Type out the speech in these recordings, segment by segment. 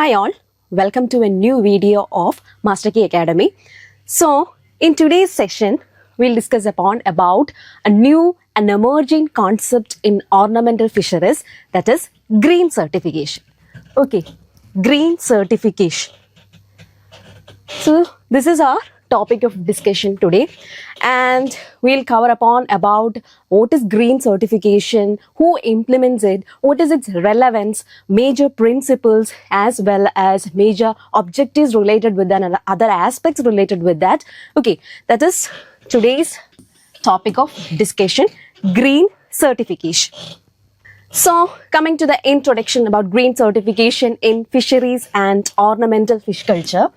Hi all, welcome to a new video of Master Key Academy. So, in today's session, we'll discuss about a new and emerging concept in ornamental fisheries, that is green certification. Okay, green certification. So, this is our topic of discussion today, and we'll cover about what is green certification, who implements it, what is its relevance, major principles, as well as major objectives related with that and other aspects related with that. Okay, that is today's topic of discussion, green certification. So, coming to the introduction about green certification in fisheries and ornamental fish culture.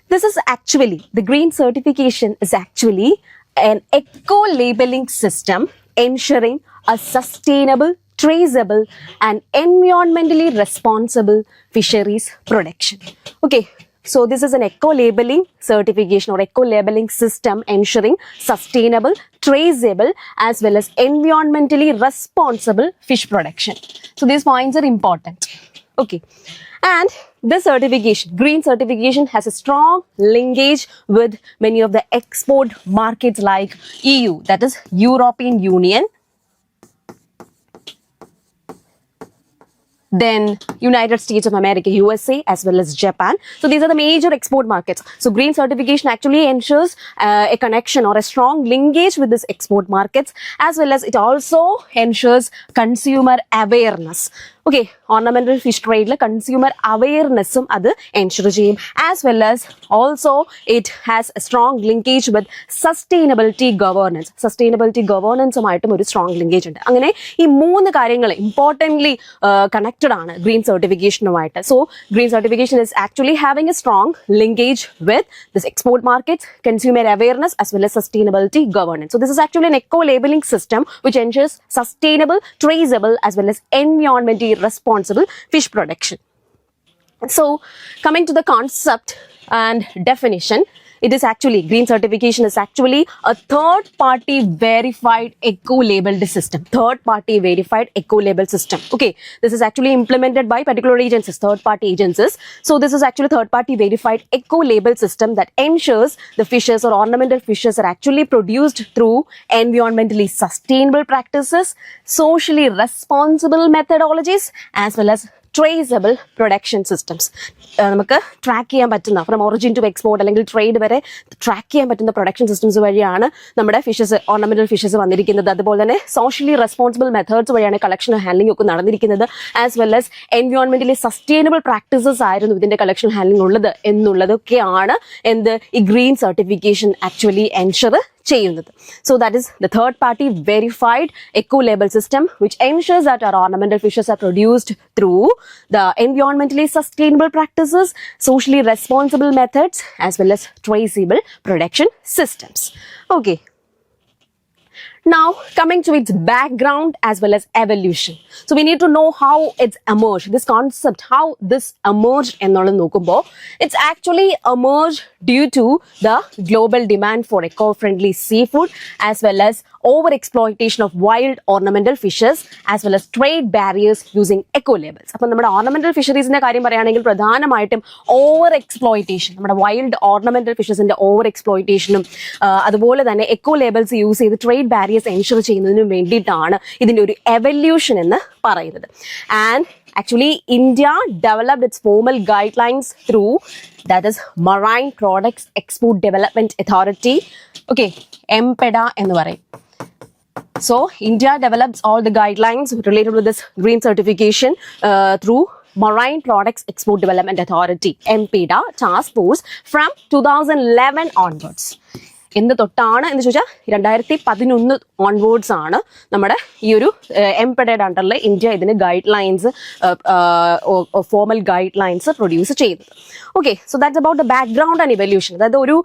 This is actually, the green certification is actually an eco-labeling system ensuring a sustainable, traceable and environmentally responsible fisheries production. Okay, so this is an eco-labeling certification or eco-labeling system ensuring sustainable, traceable as well as environmentally responsible fish production. So these points are important. Okay, and this certification, green certification, has a strong linkage with many of the export markets like EU, that is European Union, then United States of America, USA, as well as Japan. So these are the major export markets. So green certification actually ensures a connection or a strong linkage with these export markets, as well as it also ensures consumer awareness. Okay, ornamental fish trade la consumer awareness adu ensure cheyum, as well as also it has a strong linkage with sustainability governance. Sustainability governance umayittum oru strong linkage undu. Angane ee moonu karyangale importantly connected aanu green certification umayittu. So green certification is actually having a strong linkage with this export markets, consumer awareness as well as sustainability governance. So this is actually an eco labeling system which ensures sustainable, traceable as well as environmentally responsible fish production. So coming to the concept and definition, it is actually, green certification is actually a third party verified eco-labeled system. Third party verified eco-label system. Okay, this is actually implemented by particular agencies, third party agencies. So this is actually third party verified eco-label system that ensures the fishes or ornamental fishes are actually produced through environmentally sustainable practices, socially responsible methodologies as well as traceable production systems. നമുക്ക് track ചെയ്യാൻ പറ്റുന്ന from origin to export അല്ലെങ്കിൽ trade വരെ track ചെയ്യാൻ പറ്റുന്ന production systems വഴിയാണ് നമ്മുടെ fishes, ornamental fishes വന്നിരിക്കുന്നത്. അതുപോലെ തന്നെ സോഷ്യലി റെസ്പോൺസിബിൾ മെത്തേഡ്സ് വഴിയാണ് കളക്ഷൻ ഹാൻഡ്ലിംഗ് ഒക്കെ നടന്നിരിക്കുന്നത്. ആസ് വെൽ ആസ് എൻവയോൺമെന്റലി സസ്റ്റൈനബിൾ പ്രാക്ടീസസ് ആയിരുന്നു ഇതിന്റെ കളക്ഷൻ ഹാൻഡ്ലിംഗ് ഉള്ളത് എന്നുള്ളതൊക്കെയാണ് എന്ത് ഈ ഗ്രീൻ സർട്ടിഫിക്കേഷൻ ആക്ച്വലി എൻഷുർ ചെയ്യുന്നത്. So that is the third party verified eco label system which ensures that our ornamental fishes are produced through the environmentally sustainable practices, socially responsible methods as well as traceable production systems. Okay. Now, coming to its background as well as evolution. So, we need to know how it's emerged, this concept, how this emerged ennallu nokkumbo. It's actually emerged due to the global demand for eco-friendly seafood as well as over-exploitation of wild ornamental fishes as well as trade barriers using eco-labels. അപ്പോൾ നമ്മുടെ ornamental fisheries-ന്റെ കാര്യം പറയുകയാണെങ്കിൽ പ്രധാനമായിട്ടും over-exploitation, നമ്മുടെ wild ornamental ഫിഷസിന്റെ over-exploitation-ഉം അതുപോലെ തന്നെ eco-labels use ചെയ്ത് trade barriers ensure ചെയ്യുന്നതിന് വേണ്ടിയിട്ടാണ് ഇതിന്റെ ഒരു എവല്യൂഷൻ എന്ന് പറയുന്നത്. And actually India developed its formal guidelines through, that is Marine Products Export Development Authority. Okay, MPEDA ennu parayum. So India develops all the guidelines related with this green certification through Marine Products Export Development Authority, MPEDA task force from 2011 onwards. എന്ന് തൊട്ടാണ് എന്ന് ചോദിച്ചാൽ 2011 onwards ആണ് നമ്മുടെ ഈ ഒരു എംപെഡഡ് അണ്ടറിൽ India ഇതിന് guidelines, formal guidelines produce ചെയ്യുന്നത്. Okay, so that's about the background and evolution. അതായത് ഒരു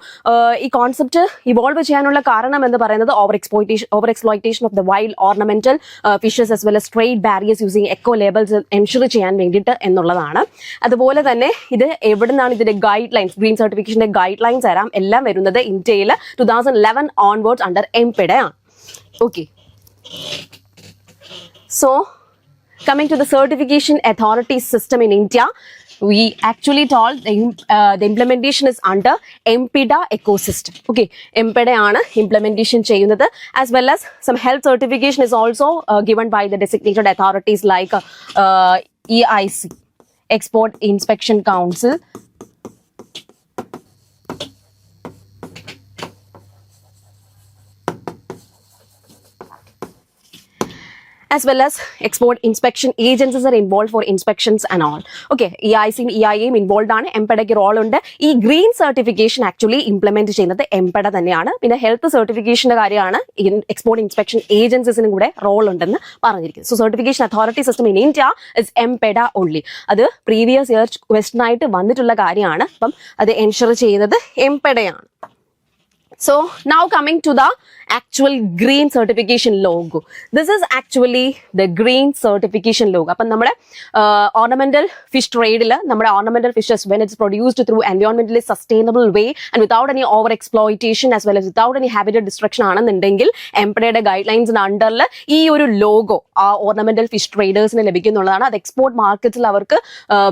ഈ കോൺസെപ്റ്റ് ഇവോൾവ് ചെയ്യാനുള്ള കാരണം എന്ന് പറയുന്നത് over exploitation of the wild ornamental fishes as well as trade barriers using eco labels ensure ചെയ്യാൻ വേണ്ടിയിട്ട് എന്നുള്ളതാണ്. അതുപോലെ തന്നെ ഇത് എവിടെ നിന്നാണ് ഇതിന്റെ ഗൈഡ് ലൈൻസ്, ഗ്രീൻ സർട്ടിഫിക്കേഷന്റെ ഗൈഡ് ലൈൻസ് എല്ലാം വരുന്നത് ഇന്ത്യയിൽ 2011 onwards under MPEDA. Okay. So, coming to the certification authority system in India, we actually told the implementation is under MPEDA ecosystem. Okay, MPEDA ആണ് implementation ചെയ്യുന്നത്, as well as some health certification is also given by the designated authorities like EIC, Export Inspection Council, as well as export inspection agencies are involved for inspections and all. Okay, EIC EIAയും involve ആണ്. എംപെഡയ്ക്ക് role ഉണ്ട്. ഈ green certification actually implement ചെയ്യുന്നത് എംപെഡ തന്നെയാണ്. പിന്നെ health സർട്ടിഫിക്കേഷന്റെ കാര്യമാണ് export inspection ഏജൻസീസിനും കൂടെ റോൾ ഉണ്ടെന്ന് പറഞ്ഞിരിക്കുന്നത്. So certification authority system in India is MPEDA only. അത് പ്രീവിയസ് ഇയർ ക്വസ്റ്റൻ ആയിട്ട് വന്നിട്ടുള്ള കാര്യമാണ്. അപ്പം അത് എൻഷുർ ചെയ്യുന്നത് എംപെഡയാണ്. So now coming to the actual green certification logo. This is actually the green certification logo. അപ്പം നമ്മുടെ ornamental fish tradeൽ നമ്മുടെ ornamental fishes when it's produced through environmentally sustainable way and without any over exploitation as well as without any habitat destruction ആണെന്നുണ്ടെങ്കിൽ എംപെഡയുടെ guide ലൈൻസിന് അണ്ടറിൽ ഈ ഒരു logo ആ ornamental fish traders-ന് ലഭിക്കുന്നുള്ളതാണ്. അത് export മാർക്കറ്റിൽ അവർക്ക്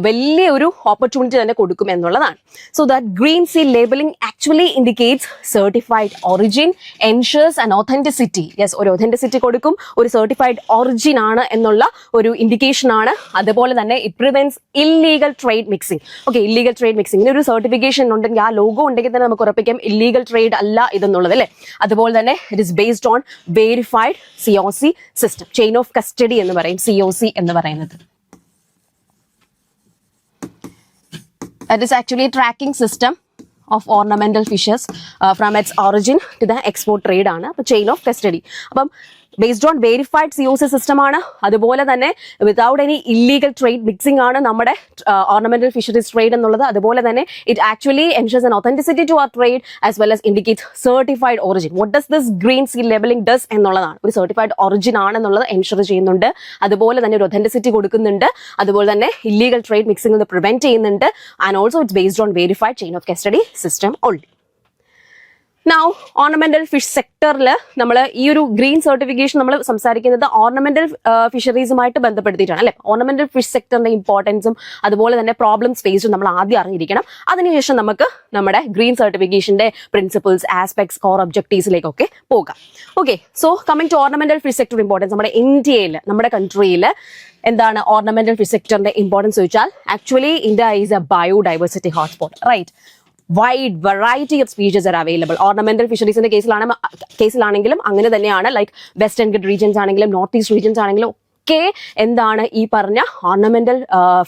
വലിയൊരു ഓപ്പർച്യൂണിറ്റി തന്നെ കൊടുക്കും എന്നുള്ളതാണ്. So that green seal labeling actually indicates certified origin, ensures an authenticity. Yes, ഒരു authenticity കൊടുക്കും, ഒരു certified origin ആണ് എന്നുള്ള ഒരു ഇൻഡിക്കേഷൻ ആണ്. അതുപോലെ തന്നെ it prevents illegal trade mixing. Okay, illegal trade mixing. ഇങ്ങനെ ഒരു സർട്ടിഫിക്കേഷൻ ഉണ്ടെങ്കിൽ, ആ ലോഗോ ഉണ്ടെങ്കിൽ തന്നെ നമുക്ക് ഉറപ്പിക്കാം ഇല്ലീഗൽ ട്രേഡ് അല്ല ഇതെന്നുള്ളത് അല്ലേ. അതുപോലെ തന്നെ it is based on verified COC system, chain of custody എന്ന് പറയും COC എന്ന് പറയുന്നത്. That is actually a tracking system of ornamental fishes from its origin to the export trade ആണ്. അപ്പോൾ ചെയിൻ ഓഫ് കസ്റ്റഡി. അപ്പം based on verified COC system ആണ്. അതുപോലെ തന്നെ without any illegal trade mixing ആണ് നമ്മുടെ ഓർണമെന്റൽ ഫിഷറീസ് ട്രേഡ് എന്നുള്ളത്. അതുപോലെ തന്നെ it actually ensures an authenticity to our trade as well as indicates certified origin. What does this green seal labeling does എന്നുള്ളതാണ്. ഒരു സർട്ടിഫൈഡ് ഒറിജിൻ ആണെന്നുള്ളത് ensure ചെയ്യുന്നുണ്ട്. അതുപോലെ തന്നെ ഒരു ഒത്തന്റിസിറ്റി കൊടുക്കുന്നുണ്ട്. അതുപോലെ തന്നെ ഇല്ലീഗൽ ട്രേഡ് മിക്സിംഗ് പ്രിവെന്റ് ചെയ്യുന്നുണ്ട്. And also it's based on verified chain of custody system only. Now, ornamental fish സെക്ടറിൽ നമ്മൾ ഈ ഒരു ഗ്രീൻ സർട്ടിഫിക്കേഷൻ നമ്മൾ സംസാരിക്കുന്നത് ഓർണമെന്റൽ ഫിഷറീസുമായിട്ട് ബന്ധപ്പെടുത്തിയിട്ടാണ് അല്ലെ. ഓർണമെന്റൽ ഫിഷ് സെക്ടറിന്റെ ഇമ്പോർട്ടൻസും അതുപോലെ തന്നെ പ്രോബ്ലംസ് ഫേസും നമ്മൾ ആദ്യം അറിഞ്ഞിരിക്കണം. അതിനുശേഷം നമുക്ക് നമ്മുടെ ഗ്രീൻ സർട്ടിഫിക്കേഷന്റെ പ്രിൻസിപ്പിൾസ്, ആസ്പെക്ട്സ്, കോർ ഒബ്ജക്റ്റീവ്സിലേക്കൊക്കെ പോകാം. Okay, so coming to ornamental fish sector importance. നമ്മുടെ ഇന്ത്യയിൽ, നമ്മുടെ കൺട്രിയിൽ എന്താണ് ഓർണമെന്റൽ ഫിഷ് സെക്ടറിന്റെ ഇമ്പോർട്ടൻസ് ചോദിച്ചാൽ, actually India is a biodiversity hotspot, right. Wide variety of species are available. Ornamental ഫിഷറീസിന്റെ കേസിലാണെങ്കിലും അങ്ങനെ തന്നെയാണ്. ലൈക്ക് വെസ്റ്റേൺ ഗഡ് റീജിയൻസ് ആണെങ്കിലും നോർത്ത് ഈസ്റ്റ് റീജിയൻസ് ആണെങ്കിലും ഒക്കെ എന്താണ് ഈ പറഞ്ഞ ഓർണമെന്റൽ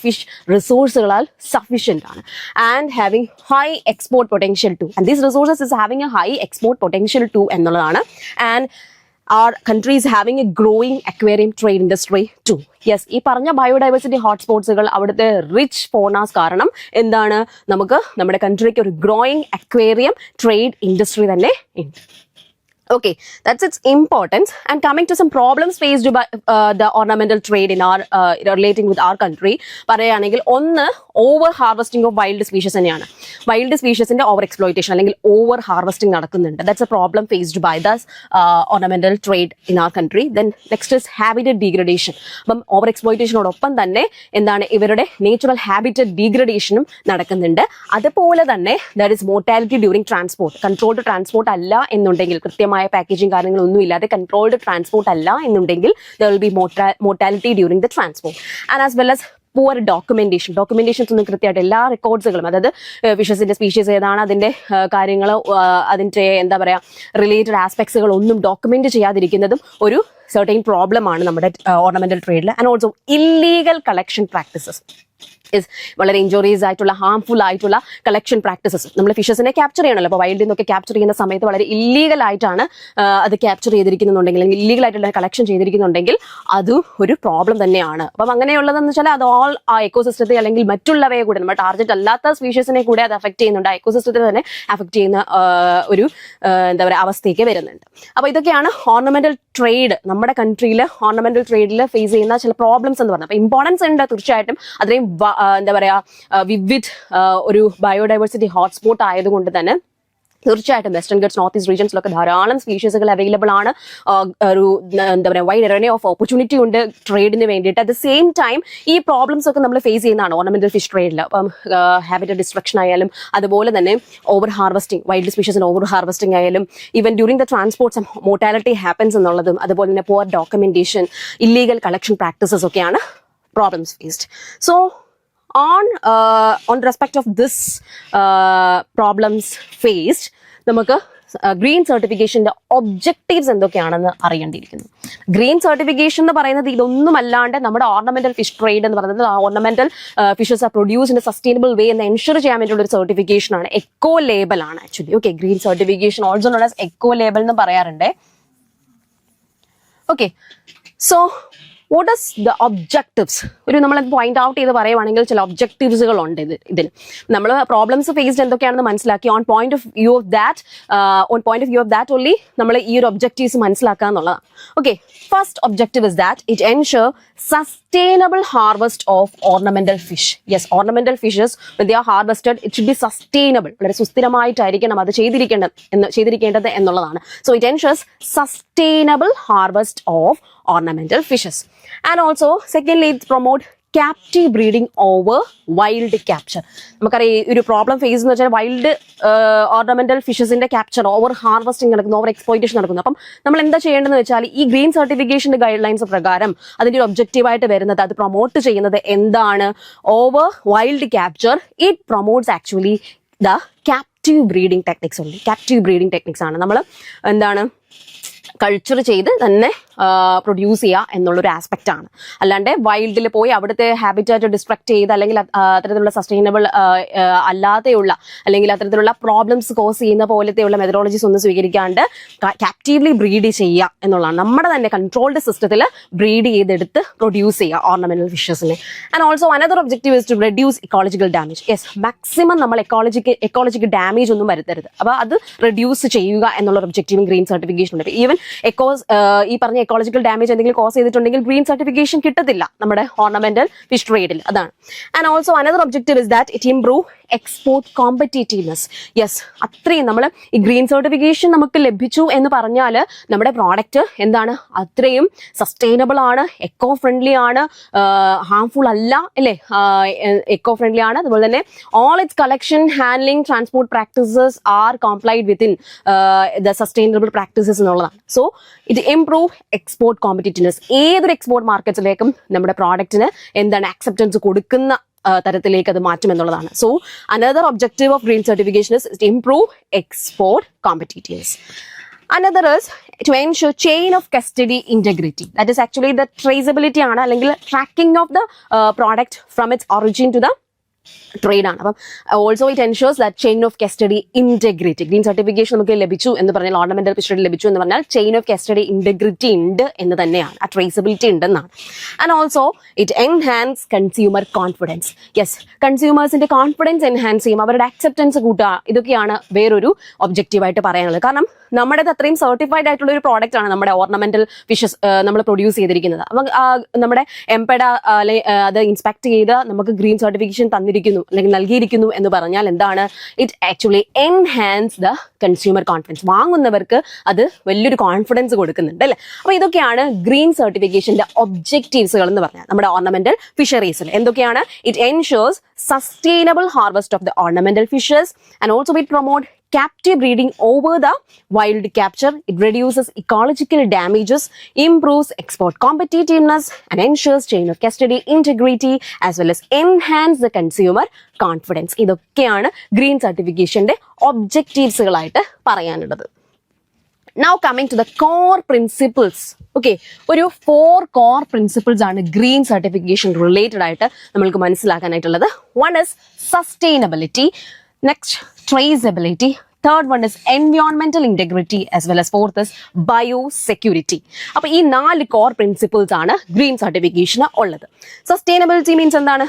ഫിഷ് റിസോഴ്സുകളാൽ സഫീഷ്യന്റ് ആണ്. And having high export potential to. And these resources is having a high export potential to എന്നുള്ളതാണ്. And our country is having a growing aquarium trade industry too. Yes, ഈ പറഞ്ഞ biodiversity ഹോട്ട്സ്പോട്ട്സുകൾ, അവിടുത്തെ rich ഫോണാസ് കാരണം എന്താണ് നമുക്ക് നമ്മുടെ കൺട്രിക്ക് ഒരു ഗ്രോയിങ് അക്വേറിയം ട്രേഡ് ഇൻഡസ്ട്രി തന്നെ ഉണ്ട്. Okay, that's its importance. And coming to some problems faced by the ornamental trade in our relating with our country, പറയുകയാണെങ്കിൽ ഒന്ന് over harvesting of wild species തന്നെയാണ്. വൈൽഡ് സ്പീഷീസിന്റെ ഓവർ എക്സ്പ്ലോയിറ്റേഷൻ അല്ലെങ്കിൽ over harvesting നടക്കുന്നുണ്ട്. That's a problem faced by the ornamental trade in our country. Then next is habitat degradation. അപ്പം over എക്സ്പ്ലോയിറ്റേഷനോടൊപ്പം തന്നെ എന്താണ് ഇവരുടെ നേച്ചുറൽ ഹാബിറ്ററ്റ് ഡീഗ്രഡേഷനും നടക്കുന്നുണ്ട്. അതുപോലെ തന്നെ that is mortality during transport. Controlled transport അല്ല എന്നുണ്ടെങ്കിൽ, കൃത്യമായ പാക്കേജിംഗ് കാര്യങ്ങളൊന്നും ഇല്ലാതെ കൺട്രോൾഡ് ട്രാൻസ്പോർട്ട് അല്ല എന്നുണ്ടെങ്കിൽ there will be mortality during the transport. And as well as poor documentations ഒന്നും കൃത്യമായിട്ട് എല്ലാ റെക്കോർഡ്സുകളും, അതായത് ഫിഷസിന്റെ സ്പീഷീസ് ഏതാണ്, അതിന്റെ കാര്യങ്ങൾ, അതിന്റെ എന്താ പറയാ റിലേറ്റഡ് ആസ്പെക്ട്സുകൾ ഒന്നും ഡോക്യുമെന്റ് ചെയ്യാതിരിക്കുന്നതും ഒരു certain പ്രോബ്ലം ആണ് നമ്മുടെ ഓർണമെന്റൽ ട്രേഡിൽ. And also illegal collection practices is വളരെ ഇഞ്ചുറീസ് ആയിട്ടുള്ള, ഹാർംഫുൾ ആയിട്ടുള്ള കളക്ഷൻ പ്രാക്ടീസസ്. നമ്മൾ ഫിഷസിനെ ക്യാപ്ചർ ചെയ്യണമല്ലോ. അപ്പോൾ വൈൽഡിൽ നിന്നൊക്കെ ക്യാപ്ചർ ചെയ്യുന്ന സമയത്ത് വളരെ ഇല്ലീഗൽ ആയിട്ടാണ് അത് ക്യാപ്ചർ ചെയ്തിരിക്കുന്നുണ്ടെങ്കിൽ, അല്ലെങ്കിൽ ഇല്ലീഗൽ ആയിട്ടുള്ള കളക്ഷൻ ചെയ്തിരിക്കുന്നുണ്ടെങ്കിൽ അതും ഒരു പ്രോബ്ലം തന്നെയാണ്. അപ്പം അങ്ങനെയുള്ളതെന്ന് വെച്ചാൽ അത് ഓൾ ആ എക്കോസിസ്റ്റത്തെ അല്ലെങ്കിൽ മറ്റുള്ളവയെ കൂടെ, നമ്മുടെ ടാർഗറ്റ് അല്ലാത്ത സ്പീഷീസിനെ കൂടെ അത് അഫക്ട് ചെയ്യുന്നുണ്ട്. ആ എക്കോസിസ്റ്റത്തെ തന്നെ അഫക്ട് ചെയ്യുന്ന ഒരു എന്താ പറയുക അവസ്ഥയ്ക്ക് വരുന്നുണ്ട്. അപ്പോൾ ഇതൊക്കെയാണ് ഓർണമെന്റൽ ട്രേഡ്, നമ്മുടെ കൺട്രിയിൽ ഓർണമെന്റൽ ട്രേഡിൽ ഫേസ് ചെയ്യുന്ന ചില പ്രോബ്ലംസ് എന്ന് പറഞ്ഞത്. അപ്പോൾ ഇമ്പോർട്ടൻസ് ഉണ്ട് തീർച്ചയായിട്ടും. അത്രയും എന്താ പറയാ വിവിധ് ഒരു ബയോഡൈവേഴ്സിറ്റി ഹോട്ട്സ്പോട്ട് ആയതുകൊണ്ട് തന്നെ തീർച്ചയായിട്ടും വെസ്റ്റേൺ ഗട്ട്സ് നോർത്ത് ഈസ്റ്റ് റീജിയൻസിലൊക്കെ ധാരാളം സ്പീഷീസുകൾ അവൈലബിൾ ആണ്. ഒരു എന്താ പറയുക വൈഡ് എറേ ഓഫ് ഓപ്പർച്യൂണിറ്റി ഉണ്ട് ട്രേഡിന് വേണ്ടിയിട്ട്. അറ്റ് ദ സെയിം ടൈം ഈ പ്രോബ്ലംസ് ഒക്കെ നമ്മൾ ഫേസ് ചെയ്യുന്നതാണ് ഓർണമെന്റൽ ഫിഷ് ട്രേഡിൽ. അപ്പം ഹാബിറ്ററ്റ് ഡിസ്ട്രക്ഷൻ ആയാലും അതുപോലെ തന്നെ ഓവർ ഹാർവസ്റ്റിംഗ്, വൈൽഡ് സ്പീഷീസിന് ഓവർ ഹാർവസ്റ്റിംഗ് ആയാലും even during the transports mortality happens എന്നുള്ളതും അതുപോലെ തന്നെ poor documentation, illegal collection practices ഒക്കെയാണ് problems faced. So on respect of this problems faced, നമുക്ക് ഗ്രീൻ സർട്ടിഫിക്കേഷന്റെ ഒബ്ജക്റ്റീവ്സ് എന്തൊക്കെയാണെന്ന് അറിയേണ്ടിയിരിക്കുന്നു. ഗ്രീൻ സർട്ടിഫിക്കേഷൻ എന്ന് പറയുന്നത് ഇതൊന്നും അല്ലാണ്ട് നമ്മുടെ ഓർണമെന്റൽ ഫിഷ് ട്രേഡ് എന്ന് പറയുന്നത് ornamental fishes are produce in a sustainable way എന്ന് എൻഷുർ ചെയ്യാൻ വേണ്ടിയുള്ള ഒരു സർട്ടിഫിക്കേഷൻ ആണ്. എക്കോ ലേബൽ ആണ് actually. Okay, green certification also known as eco label എന്ന് പറയാറുണ്ട്. Okay, so what is the objectives? ഒരു നമ്മൾ പോയിന്റ് ഔട്ട് ചെയ്ത് പറയുവാണെങ്കിൽ ചില ഒബ്ജക്റ്റീവ്സുകൾ ഉണ്ട് ഇതിന്. നമ്മൾ പ്രോബ്ലംസ് ഫേസ്ഡ് എന്തൊക്കെയാണെന്ന് മനസ്സിലാക്കി on point of view of that only നമ്മൾ ഈ ഒരു ഒബ്ജക്റ്റീവ്സ് മനസ്സിലാക്കുക എന്നുള്ളതാണ്. Okay, first objective is that it ensure sustainable harvest of ornamental fish. Yes, ornamental fishes when they are harvested it should be sustainable. വളരെ സുസ്ഥിരമായിട്ടായിരിക്കണം അത് ചെയ്തിരിക്കേണ്ടത് എന്നുള്ളതാണ്. So it ensures sustainable harvest of ornamental fishes. And also secondly it promote captive breeding over wild capture. നമുക്കറിയാം ഒരു problem face എന്ന് വെച്ചാൽ wild ornamental ഫിഷസിന്റെ capture, over harvesting നടക്കുന്നു, over exploitation നടക്കുന്നു. അപ്പം നമ്മൾ എന്താ ചെയ്യേണ്ടതെന്ന് വെച്ചാൽ ഈ ഗ്രീൻ സർട്ടിഫിക്കേഷന്റെ ഗൈഡ് ലൈൻസ് പ്രകാരം അതിന്റെ ഒരു ഒബ്ജക്റ്റീവായിട്ട് വരുന്നത്, അത് പ്രൊമോട്ട് ചെയ്യുന്നത് എന്താണ്? Over wild capture. It promotes actually the captive breeding techniques ഉണ്ട്. ക്യാപ്റ്റീവ് ബ്രീഡിംഗ് ടെക്നിക്സ് ആണ് നമ്മൾ എന്താണ് കൾച്ചർ ചെയ്ത് തന്നെ പ്രൊഡ്യൂസ് ചെയ്യുക എന്നുള്ളൊരു ആസ്പെക്റ്റ് ആണ്. അല്ലാണ്ട് വൈൽഡിൽ പോയി അവിടുത്തെ ഹാബിറ്റാറ്റ് ഡിസ്ട്രക്ട് ചെയ്ത് അല്ലെങ്കിൽ അത്തരത്തിലുള്ള സസ്റ്റൈനബിൾ അല്ലാതെയുള്ള അല്ലെങ്കിൽ അത്തരത്തിലുള്ള പ്രോബ്ലംസ് കോസ് ചെയ്യുന്ന പോലത്തെയുള്ള മെത്തഡോളജീസ് ഒന്നും സ്വീകരിക്കാണ്ട് ക്യാപ്റ്റീവ്ലി ബ്രീഡ് ചെയ്യുക എന്നുള്ളതാണ്. നമ്മുടെ തന്നെ കൺട്രോൾഡ് സിസ്റ്റത്തിൽ ബ്രീഡ് ചെയ്തെടുത്ത് പ്രൊഡ്യൂസ് ചെയ്യുക ഓർണമെന്റൽ ഫിഷസിനെ. And also another objective is to reduce ecological damage. Yes, maximum നമ്മൾ എക്കോളജിക്ക് ഡാമേജ് ഒന്നും വരുത്തരുത്. അപ്പോൾ അത് റെഡ്യൂസ് ചെയ്യുക എന്നുള്ള ഒബ്ജക്റ്റീവും ഗ്രീൻ സർട്ടിഫിക്കേഷൻ ഉണ്ട്. ഈവൻ ഈ പറഞ്ഞ എക്കോളജിക്കൽ ഡാമേജ് എന്തെങ്കിലും കോസ് ചെയ്തിട്ടുണ്ടെങ്കിൽ ഗ്രീൻ സർട്ടിഫിക്കേഷൻ കിട്ടത്തില്ല നമ്മുടെ ഓർണമെന്റൽ ഫിഷ് ട്രേഡിൽ. അതാണ്. And also another objective is that it improve export competitiveness. Yes, അത്രയും നമ്മൾ ഈ ഗ്രീൻ സർട്ടിഫിക്കേഷൻ നമുക്ക് ലഭിച്ചു എന്ന് പറഞ്ഞാൽ നമ്മുടെ പ്രോഡക്റ്റ് എന്താണ്, അത്രയും സസ്റ്റൈനബിൾ ആണ്, എക്കോ ഫ്രണ്ട്ലി ആണ്, ഹാർംഫുൾ അല്ല, അല്ലേ, എക്കോ ഫ്രണ്ട്ലി ആണ്. അതുപോലെ തന്നെ all its collection, handling, transport practices are complied within the sustainable practices എന്നുള്ളതാണ്. So it improve export competitiveness. ഏതൊരു എക്സ്പോർട്ട് മാർക്കറ്റിലേക്കും നമ്മുടെ പ്രോഡക്റ്റിന് എന്താണ് ആക്സെപ്റ്റൻസ് കൊടുക്കുന്ന തരത്തിലേക്ക് അത് മാറ്റും എന്നുള്ളതാണ്. So another objective of green certification is to improve export competitiveness. Another is to ensure chain of custody integrity. That is actually the traceability ആണ്, അല്ലെങ്കിൽ tracking of the product from its origin to the trade ആണ്. അപ്പം also it ensures that chain of custody integrity. Green certification നമുക്ക് ലഭിച്ചു എന്ന് പറഞ്ഞാൽ, ornamental fish trade ലഭിച്ചു എന്ന് പറഞ്ഞാൽ ചെയിൻ ഓഫ് കസ്റ്റഡി ഇന്റഗ്രിറ്റി ഉണ്ട് എന്ന് തന്നെയാണ്, ആ ട്രേസബിലിറ്റി ഉണ്ടെന്നാണ്. And also it enhance consumer confidence. Yes, കൺസ്യൂമേഴ്സിന്റെ കോൺഫിഡൻസ് എൻഹാൻസ് ചെയ്യും, അവരുടെ അക്സെപ്റ്റൻസ് കൂട്ടുക. ഇതൊക്കെയാണ് വേറൊരു ഒബ്ജക്റ്റീവായിട്ട് പറയാനുള്ളത്. കാരണം നമ്മുടേത് അത്രയും സർട്ടിഫൈഡ് ആയിട്ടുള്ള ഒരു പ്രോഡക്റ്റ് ആണ് നമ്മുടെ ഓർണമെന്റൽ ഫിഷസ് നമ്മൾ പ്രൊഡ്യൂസ് ചെയ്തിരിക്കുന്നത്. അപ്പം നമ്മുടെ എംപെഡ അത് ഇൻസ്പെക്ട് ചെയ്ത് നമുക്ക് ഗ്രീൻ സർട്ടിഫിക്കേഷൻ തന്നിരിക്കുന്നു അല്ലെങ്കിൽ നൽകിയിരിക്കുന്നു എന്ന് പറഞ്ഞാൽ എന്താണ്, it actually enhance the consumer confidence. വാങ്ങുന്നവർക്ക് അത് വലിയൊരു കോൺഫിഡൻസ് കൊടുക്കുന്നുണ്ട്, അല്ലേ. അപ്പൊ ഇതൊക്കെയാണ് ഗ്രീൻ സർട്ടിഫിക്കേഷന്റെ ഒബ്ജക്റ്റീവ്സുകൾ എന്ന് പറഞ്ഞാൽ നമ്മുടെ ഓർണമെന്റൽ ഫിഷറീസിൽ എന്തൊക്കെയാണ്. It ensures sustainable harvest of the ornamental fishes, and also it promote captive breeding over the wild capture. It reduces ecological damages, improves export competitiveness, and ensures chain of custody integrity, as well as enhance the consumer confidence. ഇതൊക്കെയാണ് green സർട്ടിഫിക്കേഷന്റെ ഒബ്ജക്റ്റീവ്സുകളായിട്ട് പറയാനുള്ളത്. Now coming to the core principles. Okay, ഒരു 4 core principles ആണ് green certification related ആയിട്ട് നമ്മൾക്ക് മനസ്സിലാക്കാനായിട്ടുള്ളത്. One is sustainability, next traceability, third one is environmental integrity, as well as fourth is biosecurity. അപ്പോൾ ഈ 4 core principles ആണ് green സർട്ടിഫിക്കേഷന് ഉള്ളത്. Sustainability means എന്താണ്,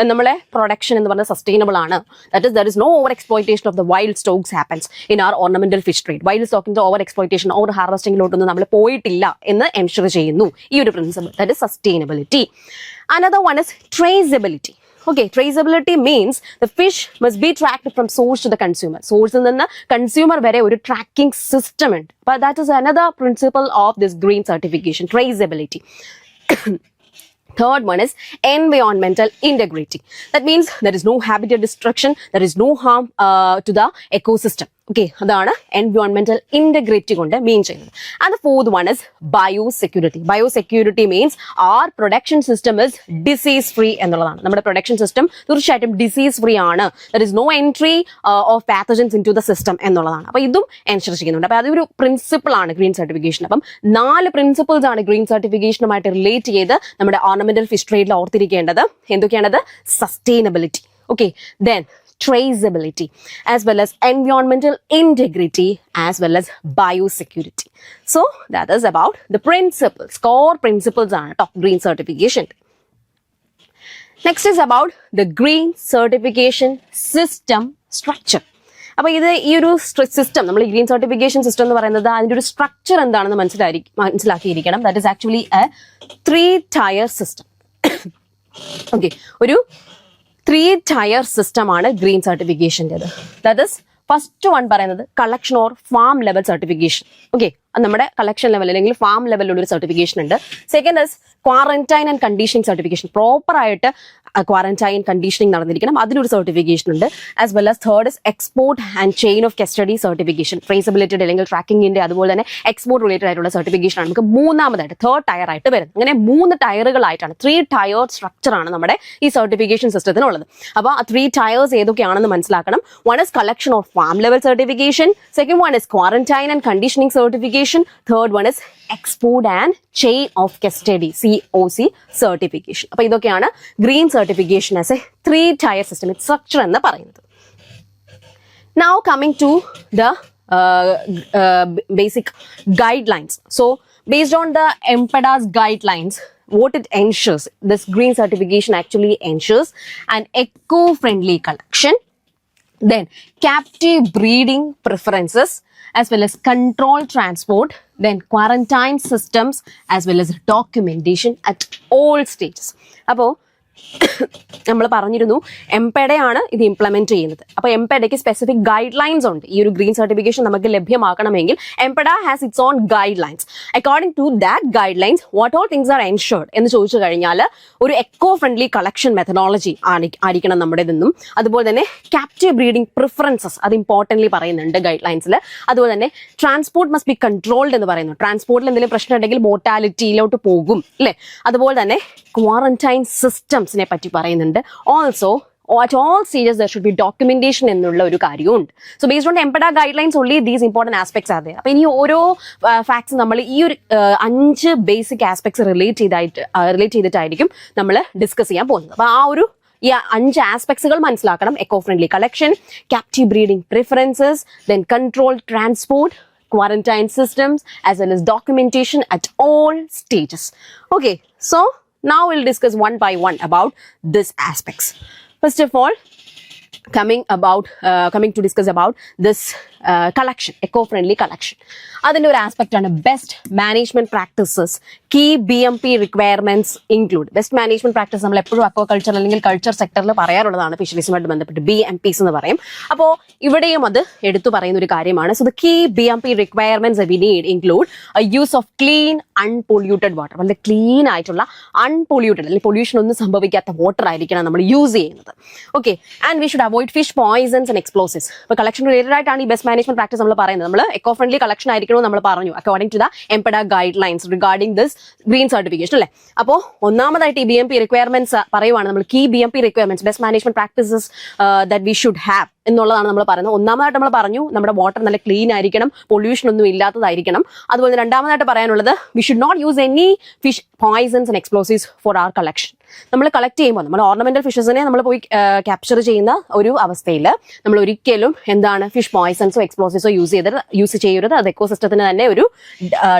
നമ്മളെ പ്രൊഡക്ഷൻ എന്ന് പറഞ്ഞാൽ സസ്റ്റൈനബിൾ ആണ്. That is there is no over exploitation of the wild stocks happens in our ornamental fish trade. Wild സ്റ്റോക്കിന്റെ ഓവർ എക്സ്പ്ലോയിറ്റേഷൻ, ഓവർ ഹാർവസ്റ്റിംഗിലോട്ടൊന്നും നമ്മൾ പോയിട്ടില്ല എന്ന് എൻഷുർ ചെയ്യുന്നു ഈ ഒരു principle. That is sustainability. Another one is traceability. Okay, traceability means the fish must be tracked from source to the consumer. Source in the consumer vare oru tracking system ഉണ്ട്. But that is another principle of this green certification, traceability. Third one is environmental integrity. That means there is no habitat destruction, there is no harm to the ecosystem. Okay, അതാണ് environmental integrity കൊണ്ട് മീൻ ചെയ്യുന്നത്. And the fourth one is biosecurity. Biosecurity means our production system is disease free എന്നുള്ളതാണ്. നമ്മുടെ production system തീർച്ചയായിട്ടും disease free ആണ്. There is no entry of pathogens into the system എന്നുള്ളതാണ്. അപ്പോൾ ഇതും എൻഷുർ ചെയ്യുന്നുണ്ട്. അപ്പോൾ അതൊരു പ്രിൻസിപ്പിൾ ആണ് ഗ്രീൻ സർട്ടിഫിക്കേഷൻ. അപ്പം 4 പ്രിൻസിപ്പിൾസ് ആണ് ഗ്രീൻ സർട്ടിഫിക്കേഷനുമായിട്ട് റിലേറ്റ് ചെയ്ത് നമ്മുടെ ഓർണമെന്റൽ ഫിഷ് ട്രേഡിൽ ഓർത്തിരിക്കേണ്ടത്. എന്തൊക്കെയാണത്? Sustainability, okay, then traceability, as well as environmental integrity, as well as biosecurity. So that is about the principles, core principles are of green certification. Next is about the green certification system structure. അപ്പോൾ ഇത് ഈ ഒരു system, നമ്മൾ green certification system എന്ന് പറയുന്നത് അതിൻ്റെ ഒരു structure എന്താണെന്ന് മനസ്സിലാക്കിയിരിക്കണം. That is actually a 3-tier system. Okay, ഒരു 3-tier സിസ്റ്റം ആണ് ഗ്രീൻ സർട്ടിഫിക്കേഷൻ്റെത്. ദാറ്റ് ഇസ് ഫസ്റ്റ് വൺ പറയുന്നത് collection or farm level certification. Okay, നമ്മുടെ കളക്ഷൻ ലെവൽ അല്ലെങ്കിൽ ഫാം ലെവലിലുള്ള ഒരു സർട്ടിഫിക്കേഷൻ ഉണ്ട്. Second is quarantine and conditioning certification. Proper ആയിട്ട് ക്വാറന്റൈൻ കണ്ടീഷനിങ് നടന്നിരിക്കണം, അതിനൊരു സർട്ടിഫിക്കേഷൻ ഉണ്ട്. As well as third is export and chain of custody certification. Traceability അല്ലെങ്കിൽ ട്രാക്കിങ്ങിന്റെ അതുപോലെ തന്നെ എക്സ്പോർട്ട് റിലേറ്റഡ് ആയിട്ടുള്ള സർട്ടിഫിക്കേഷൻ ആണ് നമുക്ക് മൂന്നാമതായിട്ട് 3rd tier ആയിട്ട് വരുന്നത്. അങ്ങനെ 3 ടയറുകളായിട്ടാണ് 3-tier സ്ട്രക്ചർ ആണ് നമ്മുടെ ഈ സർട്ടിഫിക്കേഷൻ സിസ്റ്റത്തിനുള്ളത്. അപ്പോൾ ആ 3 tiers ഏതൊക്കെയാണെന്ന് മനസ്സിലാക്കണം. One is collection of farm level certification, second one is quarantine and conditioning certification, third one is export and chain of custody COC certification. അപ്പോൾ ഇതൊക്കെയാണ് green certification as A 3-tier system structure എന്ന് പറയുന്നത്. Now coming to the basic guidelines. So based on the EMPEDA's guidelines, what it ensures, this green certification actually ensures an eco-friendly collection, then captive breeding preferences, as well as control transport, then quarantine systems, as well as documentation at all stages. അപ്പോൾ നമ്മൾ പറഞ്ഞിരുന്നു എംപെഡയാണ് ഇത് implement ചെയ്യുന്നത്. അപ്പോൾ എംപെഡയ്ക്ക് specific guide lines ഉണ്ട്. ഈ ഒരു green certification നമുക്ക് ലഭ്യമാക്കണമെങ്കിൽ MPEDA has its own guidelines. According to that guidelines what all things are ensured എന്ന് ചോദിച്ചു കഴിഞ്ഞാൽ ഒരു എക്കോ ഫ്രണ്ട്ലി കളക്ഷൻ മെത്തഡോളജി ആയിരിക്കണം നമ്മുടേതെന്നും, അതുപോലെ തന്നെ ക്യാപ്റ്റീവ് ബ്രീഡിംഗ് പ്രിഫറൻസസ് അത് ഇമ്പോർട്ടൻ്റ്ലി പറയുന്നുണ്ട് ഗൈഡ് ലൈൻസിൽ. അതുപോലെ തന്നെ ട്രാൻസ്പോർട്ട് മസ്റ്റ് ബി കൺട്രോൾഡ് എന്ന് പറയുന്നു. ട്രാൻസ്പോർട്ടിൽ എന്തെങ്കിലും പ്രശ്നം ഉണ്ടെങ്കിൽ മോർട്ടാലിറ്റിയിലോട്ട് പോകും അല്ലേ. അതുപോലെ തന്നെ ക്വാറന്റൈൻ സിസ്റ്റംസിനെ പറ്റി പറയുന്നുണ്ട്. Also at all stages there should be documentation എന്നുള്ള ഒരു കാര്യമുണ്ട്. So based on MPEDA guidelines only these important aspects are there. അപ്പോൾ ഇനി ഓരോ ഫാക്ട്സ് നമ്മൾ ഈ ഒരു 5 ബേസിക് ആസ്പെക്ട്സ് റിലേറ്റ് ചെയ്തിട്ടായിരിക്കും നമ്മൾ ഡിസ്കസ് ചെയ്യാൻ പോകുന്നത്. അപ്പോൾ ആ ഒരു ഈ 5 ആസ്പെക്ട്സുകൾ മനസ്സിലാക്കണം. Echo friendly collection, captive breeding preferences, then control transport, quarantine systems, as well as documentation at all stages. Okay, so now we'll discuss one by one about these aspects. First of all, coming to discuss about this collection, eco-friendly collection. അതിൻ്റെ ഒരു aspect ആണ് best management practices. Key BMP requirements include. Best management practice നമ്മൾ എപ്പോഴും aquaculture അല്ലെങ്കിൽ culture സെക്ടറിൽ പറയാറുള്ളതാണ്, ഫിഷറീസുമായിട്ട് ബന്ധപ്പെട്ട് BMPs എന്ന് പറയും. അപ്പോൾ ഇവിടെയും അത് എടുത്തു പറയുന്ന ഒരു കാര്യമാണ്. So the key BMP requirements we need include use of clean unpolluted water. വളരെ ക്ലീൻ ആയിട്ടുള്ള അൺപൊല്യൂട്ടഡ് അല്ലെങ്കിൽ പൊല്യൂഷൻ ഒന്നും സംഭവിക്കാത്ത വാട്ടർ ആയിരിക്കണം നമ്മൾ യൂസ് ചെയ്യുന്നത്. Okay, and we should avoid fish poisons and explosives. ഇപ്പോൾ കളക്ഷൻ റിലേറ്റഡ് ആയിട്ടാണ് ഈ ബെസ്റ്റ് മാനേജ്മെന്റ് പ്രാക്ടീസ് നമ്മൾ പറയുന്നത്. നമ്മൾ എക്കോ ഫ്രണ്ട്ലി കളക്ഷൻ ആയിരിക്കണം നമ്മൾ പറഞ്ഞു according to the MPEDA guidelines regarding this green certification അല്ലേ. അപ്പോൾ ഒന്നാമതായിട്ട് ഈ BMP റിക്വയർമെന്റ്സ് പറയുവാണ് നമ്മൾ. Key BMP requirements best management practices that we should have എന്നുള്ളതാണ് നമ്മൾ പറയുന്നത്. ഒന്നാമതായിട്ട് നമ്മൾ പറഞ്ഞു നമ്മുടെ വാട്ടർ നല്ല ക്ലീൻ ആയിരിക്കണം, പൊല്യൂഷൻ ഒന്നും ഇല്ലാത്തതായിരിക്കണം. അതുപോലെ രണ്ടാമതായിട്ട് പറയാനുള്ളത് we should not use any fish poisons and explosives for our collection. നമ്മൾ കളക്ട് ചെയ്യുമ്പോൾ നമ്മൾ ഓർണമെന്റൽ ഫിഷസിനെ നമ്മൾ പോയി ക്യാപ്ചർ ചെയ്യുന്ന ഒരു അവസ്ഥയിൽ നമ്മൾ ഒരിക്കലും എന്താണ് ഫിഷ് പോയിസൺസോ എക്സ്പ്ലോസീവ്സോ യൂസ് ചെയ്യരുത്. അത് എക്കോസിസ്റ്റത്തിന് തന്നെ ഒരു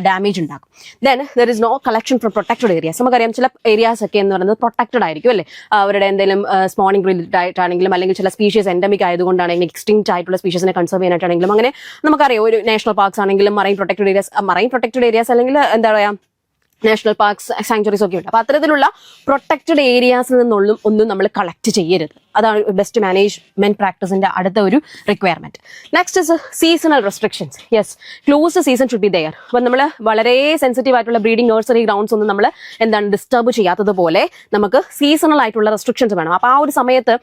ഡാമേജ് ഉണ്ടാക്കും. Then there is no collection from protected areas. നമുക്കറിയാം ചില ഏരിയാസ് ഒക്കെ എന്ന് പറയുന്നത് പ്രൊട്ടക്റ്റഡ് ആയിരിക്കും അല്ലേ. അവരുടെ എന്തെങ്കിലും സ്പോണിംഗ് റിലേറ്റഡ് ആയിട്ടാണെങ്കിലും അല്ലെങ്കിൽ ചില സ്പീഷീസ് എൻഡമിക് ആയതുകൊണ്ടാണെങ്കിലും എക്സ്റ്റിങ്ക്റ്റ് ആയിട്ടുള്ള സ്പീഷീസിനെ കൺസേർവ് ചെയ്യാനായിട്ടാണെങ്കിലും അങ്ങനെ നമുക്കറിയാം ഒരു നാഷണൽ പാർക്സ് ആണെങ്കിലും മറൈൻ പ്രൊട്ടക്റ്റഡ് ഏരിയാസ് അല്ലെങ്കിൽ എന്താ പറയുക നാഷണൽ പാർക്സ്, സാങ്ച്വറീസ് ഒക്കെ ഉണ്ട്. അപ്പോൾ അത്തരത്തിലുള്ള പ്രൊട്ടക്റ്റഡ് ഏരിയാസിൽ നിന്നുള്ള ഒന്നും നമ്മൾ കളക്ട് ചെയ്യരുത്. അതാണ് ബെസ്റ്റ് മാനേജ്മെന്റ് പ്രാക്ടീസിന്റെ അടുത്ത ഒരു requirement. Next is seasonal restrictions. Yes, closed season should be there. അപ്പം നമ്മൾ വളരെ സെൻസിറ്റീവ് ആയിട്ടുള്ള ബ്രീഡിംഗ് നഴ്സറി ഗ്രൗണ്ട്സ് ഒന്നും നമ്മൾ ഡിസ്റ്റർബ് ചെയ്യാത്തതുപോലെ നമുക്ക് സീസണൽ ആയിട്ടുള്ള റെസ്ട്രിക്ഷൻസ് വേണം. അപ്പോൾ ആ ഒരു സമയത്ത്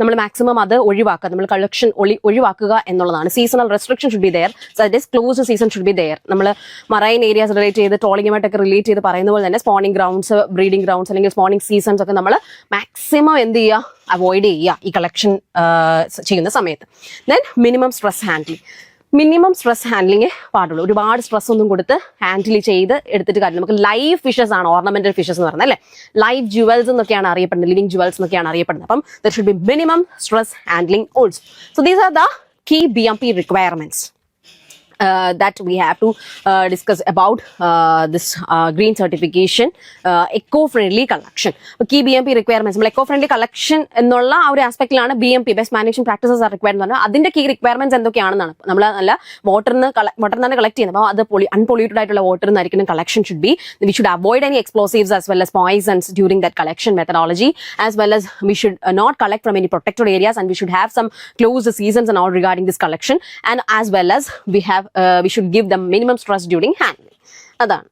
നമ്മൾ മാക്സിമം അത് ഒഴിവാക്കുക, നമ്മൾ കളക്ഷൻ ഒഴിവാക്കുക എന്നുള്ളതാണ്. Seasonal restriction should be there. That is closed season should be there. നമ്മൾ മറൈൻ ഏരിയാസ് റിലേറ്റ് ചെയ്ത് ട്രോളിങ്ങുമായിട്ടൊക്കെ റിലേറ്റ് ചെയ്ത് പറയുന്ന പോലെ തന്നെ സ്പോണിംഗ് ഗ്രൗണ്ട്സ്, ബ്രീഡിംഗ് ഗ്രൗണ്ട്സ് അല്ലെങ്കിൽ സ്പോണിംഗ് സീസൺസ് ഒക്കെ നമ്മൾ മാക്സിമം എന്ത് ചെയ്യുക, അവോയ്ഡ് ചെയ്യുക ഈ കളക്ഷൻ ചെയ്യുന്ന സമയത്ത്. Then minimum stress handling. Minimum stress handling പാടുള്ളൂ. ഒരുപാട് സ്ട്രെസ് ഒന്നും കൊടുത്ത് ഹാൻഡിൽ ചെയ്ത് എടുത്തിട്ട് കാര്യം. നമുക്ക് ലൈവ് ഫിഷസ് ആണ് ഓർണമെന്റൽ ഫിഷസ് എന്ന് പറയുന്നത്, അല്ലേ? ലൈവ് ജുവൽസ് എന്നൊക്കെയാണ് അറിയപ്പെടുന്നത്, ലിവിംഗ് ജുവൽസ് എന്നൊക്കെയാണ് അറിയപ്പെടുന്നത്. അപ്പം there should B minimum stress handling also. So these are the key BMP requirements that we have to discuss about this green certification eco-friendly collection. Key BMP requirements. Eco-friendly collection എന്നുള്ള ആ ഒരു ആസ്പെക്റ്റിലാണ് BMP, best management practices are required എന്ന് പറഞ്ഞാൽ അതിന്റെ key requirements എന്തൊക്കെയാണെന്നാണ്. നമ്മൾ നല്ല വാട്ടറിൽ നിന്നാണ് കളക്ട് ചെയ്യുന്നത്. അപ്പോൾ അത് അൺപൊള്യൂട്ടഡ് ആയിട്ടുള്ള വാട്ടറിൽ നിന്നായിരിക്കണം collection should be. We should avoid any explosives as well as poisons during that collection methodology, as well as we should not collect from any protected areas, and we should have some closed seasons and all regarding this collection, and as well as we should give them minimum stress during handling. അതാണ്.